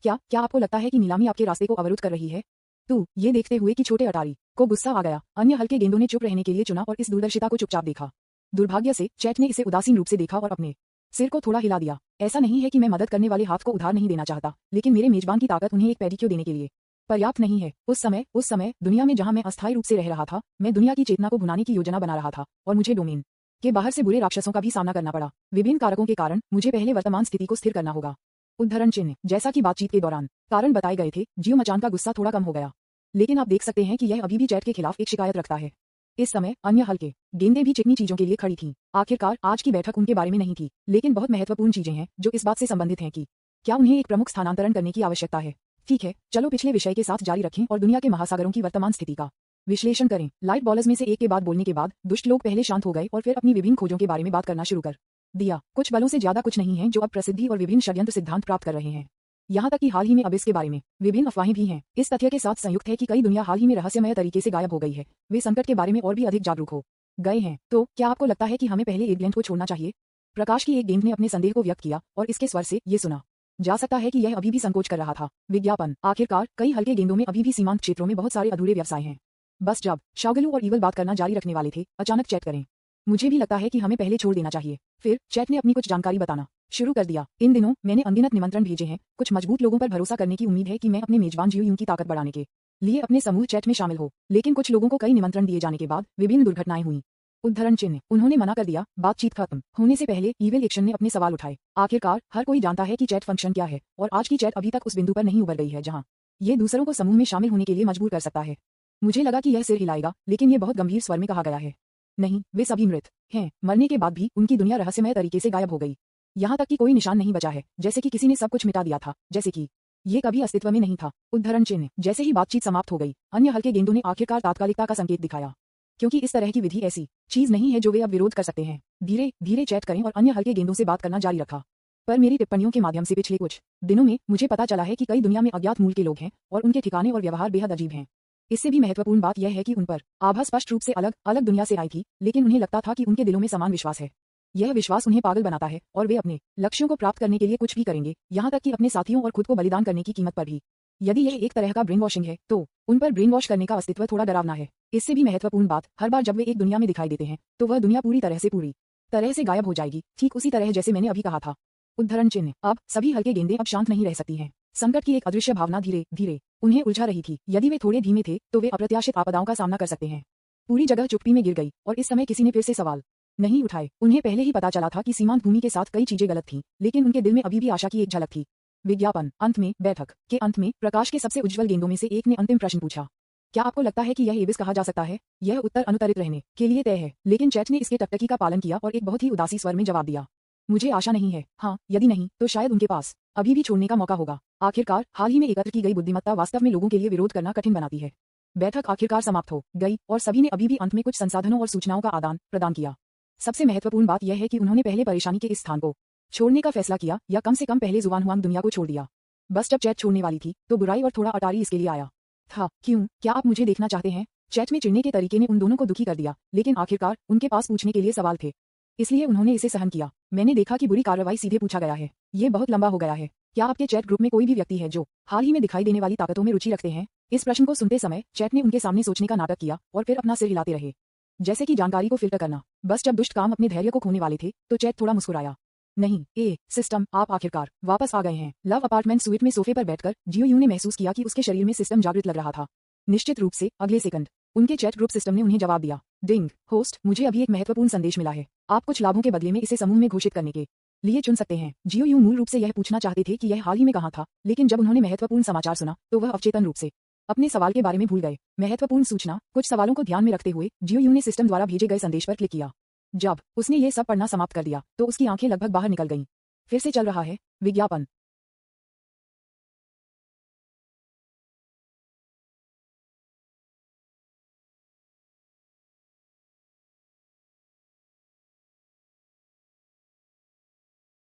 क्या आपको लगता है कि नीलामी आपके रास्ते को अवरुद्ध कर रही है? तू ये देखते हुए कि छोटे अटारी को गुस्सा आ गया, अन्य हल्के गेंदों ने चुप रहने के लिए चुना और इस दूरदर्शिता को चुपचाप देखा। दुर्भाग्य से चैट ने इसे उदासीन रूप से देखा और अपने सिर को थोड़ा हिला दिया। ऐसा नहीं है कि मैं मदद करने वाले हाथ को उधार नहीं देना चाहता, लेकिन मेरे मेजबान की ताकत उन्हें एक पेडिक्योर देने के लिए पर्याप्त नहीं है। उस समय दुनिया में जहां मैं अस्थायी रूप से रह रहा था, मैं दुनिया की चेतना को भुनाने की योजना बना रहा था, और मुझे डोमेन के बाहर से बुरे राक्षसों का भी सामना करना पड़ा। विभिन्न कारकों के कारण मुझे पहले वर्तमान स्थिति को स्थिर करना होगा। उद्धरण चिन्ह जैसा कि बातचीत के दौरान कारण बताए गए थे, जियो मचान का गुस्सा थोड़ा कम हो गया। लेकिन आप देख सकते हैं कि यह अभी भी चैट के खिलाफ एक शिकायत रखता है। इस समय अन्य हल्के गेंदें भी चिकनी चीजों के लिए खड़ी थीं। आखिरकार आज की बैठक उनके बारे में नहीं थी, लेकिन बहुत महत्वपूर्ण चीजें हैं जो इस बात से संबंधित हैं कि क्या उन्हें एक प्रमुख स्थानांतरण करने की आवश्यकता है। ठीक है, चलो पिछले विषय के साथ जारी रखें और दुनिया के महासागरों की वर्तमान स्थिति का विश्लेषण करें। लाइट बॉलर्स में से एक के बाद बोलने के बाद दुष्ट लोग पहले शांत हो गए और फिर अपनी विभिन्न खोजों के बारे में बात करना शुरू कर दिया। कुछ बलों से ज्यादा कुछ नहीं है जो अब प्रसिद्धि और विभिन्न षड्यंत्र सिद्धांत प्राप्त कर रहे हैं। यहाँ तक कि हाल ही में अब इसके बारे में विभिन्न अफवाहें भी हैं। इस तथ्य के साथ संयुक्त है कि कई दुनिया हाल ही में रहस्यमय तरीके से गायब हो गई है। वे संकट के बारे में और भी अधिक जागरूक हो गए हैं। तो क्या आपको लगता है कि हमें पहले एक गेंद को छोड़ना चाहिए? प्रकाश की एक गेंद ने अपने संदेह को व्यक्त किया और इसके स्वर से ये सुना जा सकता है कि यह अभी भी संकोच कर रहा था। विज्ञापन आखिरकार कई हल्के गेंदों में अभी भी सीमांत क्षेत्रों में बहुत सारे अधूरे व्यवसाय हैं। बस जब शॉगलू और ईगल बात करना जारी रखने वाले थे, अचानक चैट करें। मुझे भी लगता है कि हमें पहले छोड़ देना चाहिए। फिर चैट ने अपनी कुछ जानकारी बताना शुरू कर दिया। इन दिनों मैंने अनगिनत निमंत्रण भेजे हैं। कुछ मजबूत लोगों पर भरोसा करने की उम्मीद है कि मैं अपने मेजबान जियो यूं की ताकत बढ़ाने के लिए अपने समूह चैट में शामिल हो। लेकिन कुछ लोगों को कई निमंत्रण दिए जाने के बाद विभिन्न दुर्घटनाएं हुई। उद्धरण चिन्ह उन्होंने मना कर दिया। बातचीत खत्म होने से पहले ईविल एक्शन ने अपने सवाल उठाए। आखिरकार हर कोई जानता है कि चैट फंक्शन क्या है और आज की चैट अभी तक उस बिंदु पर नहीं उबर गई है जहां ये दूसरों को समूह में शामिल होने के लिए मजबूर कर सकता है। मुझे लगा कि यह सिर हिलाएगा, लेकिन यह बहुत गंभीर स्वर में कहा गया है। नहीं, वे सभी मृत हैं। मरने के बाद भी उनकी दुनिया रहस्यमय तरीके से गायब हो गई। यहाँ तक कि कोई निशान नहीं बचा है, जैसे कि किसी ने सब कुछ मिटा दिया था, जैसे कि ये कभी अस्तित्व में नहीं था। उद्धरण चिन्ह जैसे ही बातचीत समाप्त हो गई, अन्य हल्के गेंदों ने आखिरकार तात्कालिकता का संकेत दिखाया, क्योंकि इस तरह की विधि ऐसी चीज नहीं है जो वे अब विरोध कर सकते हैं। धीरे धीरे चैट करें और अन्य हल्के गेंदों से बात करना जारी रखा। पर मेरी टिप्पणियों के माध्यम से पिछले कुछ दिनों में मुझे पता चला है कि कई दुनिया में अज्ञात मूल के लोग हैं और उनके ठिकाने और व्यवहार बेहद अजीब हैं। इससे भी महत्वपूर्ण बात यह है कि उन पर आभा स्पष्ट रूप से अलग अलग दुनिया से आई थी, लेकिन उन्हें लगता था कि उनके दिलों में समान विश्वास है। यह विश्वास उन्हें पागल बनाता है और वे अपने लक्ष्यों को प्राप्त करने के लिए कुछ भी करेंगे, यहाँ तक कि अपने साथियों और खुद को बलिदान करने की कीमत पर भी। यदि यह एक तरह का ब्रेन वॉशिंग है, तो उन पर ब्रेन वॉश करने का अस्तित्व थोड़ा डरावना है। इससे भी महत्वपूर्ण बात, हर बार जब वे एक दुनिया में दिखाई देते हैं तो वह दुनिया पूरी तरह से गायब हो जाएगी, ठीक उसी तरह जैसे मैंने अभी कहा था। उद्धरण चिन्ह अब सभी हल्के गेंदें अब शांत नहीं रह सकती हैं। संकट की एक अदृश्य भावना धीरे धीरे उन्हें उलझा रही थी। यदि वे थोड़े धीमे थे तो वे अप्रत्याशित आपदाओं का सामना कर सकते हैं। पूरी जगह चुप्पी में गिर गई और इस समय किसी ने फिर से सवाल नहीं उठाए। उन्हें पहले ही पता चला था कि सीमांत भूमि के साथ कई चीजें गलत थीं, लेकिन उनके दिल में अभी भी आशा की एक झलक थी। विज्ञापन अंत में बैठक के अंत में प्रकाश के सबसे उज्जवल गेंदों में से एक ने अंतिम प्रश्न पूछा, क्या आपको लगता है कि यह एबिस कहा जा सकता है? यह उत्तर अनुत्तरित रहने के लिए तय है, लेकिन चैट ने इसके टकटकी का पालन किया और एक बहुत ही उदासी स्वर में जवाब दिया, मुझे आशा नहीं है। हाँ, यदि नहीं तो शायद उनके पास अभी भी छोड़ने का मौका होगा। आखिरकार हाल ही में एकत्र की गई बुद्धिमत्ता वास्तव में लोगों के लिए विरोध करना कठिन बनाती है। बैठक आखिरकार समाप्त हो गई और सभी ने अभी भी अंत में कुछ संसाधनों और सूचनाओं का आदान प्रदान किया। सबसे महत्वपूर्ण बात यह है कि उन्होंने पहले परेशानी के इस स्थान को छोड़ने का फैसला किया, या कम से कम पहले जुबान हुआंग दुनिया को छोड़ दिया। बस जब चैट छोड़ने वाली थी तो बुराई और थोड़ा अटारी इसके लिए आया था। क्यों? क्या आप मुझे देखना चाहते हैं? चैट में चिढ़ने के तरीके ने उन दोनों को दुखी कर दिया, लेकिन आखिरकार उनके पास पूछने के लिए सवाल थे, इसलिए उन्होंने इसे सहन किया। मैंने देखा कि बुरी कार्रवाई सीधे पूछा गया है। ये बहुत लंबा हो गया है। क्या आपके चैट ग्रुप में कोई भी व्यक्ति है जो हाल ही में दिखाई देने वाली ताकतों में रुचि रखते हैं? इस प्रश्न को सुनते समय चैट ने उनके सामने सोचने का नाटक किया और फिर अपना सिर हिलाते रहे, जैसे कि जानकारी को फिल्टर करना। बस जब दुष्ट काम अपने धैर्य को खोने वाले थे तो चैट थोड़ा मुस्कुराया। नहीं, सिस्टम, आप आखिरकार वापस आ गए हैं। लव अपार्टमेंट स्वीट में सोफे पर बैठकर जियो यूं ने महसूस किया कि उसके शरीर में सिस्टम जागृत लग रहा था। निश्चित रूप से अगले सेकंड उनके चैट ग्रुप सिस्टम ने उन्हें जवाब दिया, डिंग, होस्ट, मुझे अभी एक महत्वपूर्ण संदेश मिला है। आप कुछ लाभों के बदले में इसे समूह में घोषित करने के लिए चुन सकते हैं। जियो यूं मूल रूप से यह पूछना चाहते थे कि यह हाल ही में कहाँ था, लेकिन जब उन्होंने महत्वपूर्ण समाचार सुना तो वह अवचेतन रूप से अपने सवाल के बारे में भूल गए। महत्वपूर्ण सूचना, कुछ सवालों को ध्यान में रखते हुए जियो यूं ने सिस्टम द्वारा भेजे गए संदेश पर क्लिक किया। जब उसने ये सब पढ़ना समाप्त कर दिया तो उसकी आंखें लगभग बाहर निकल गईं। फिर से चल रहा है। विज्ञापन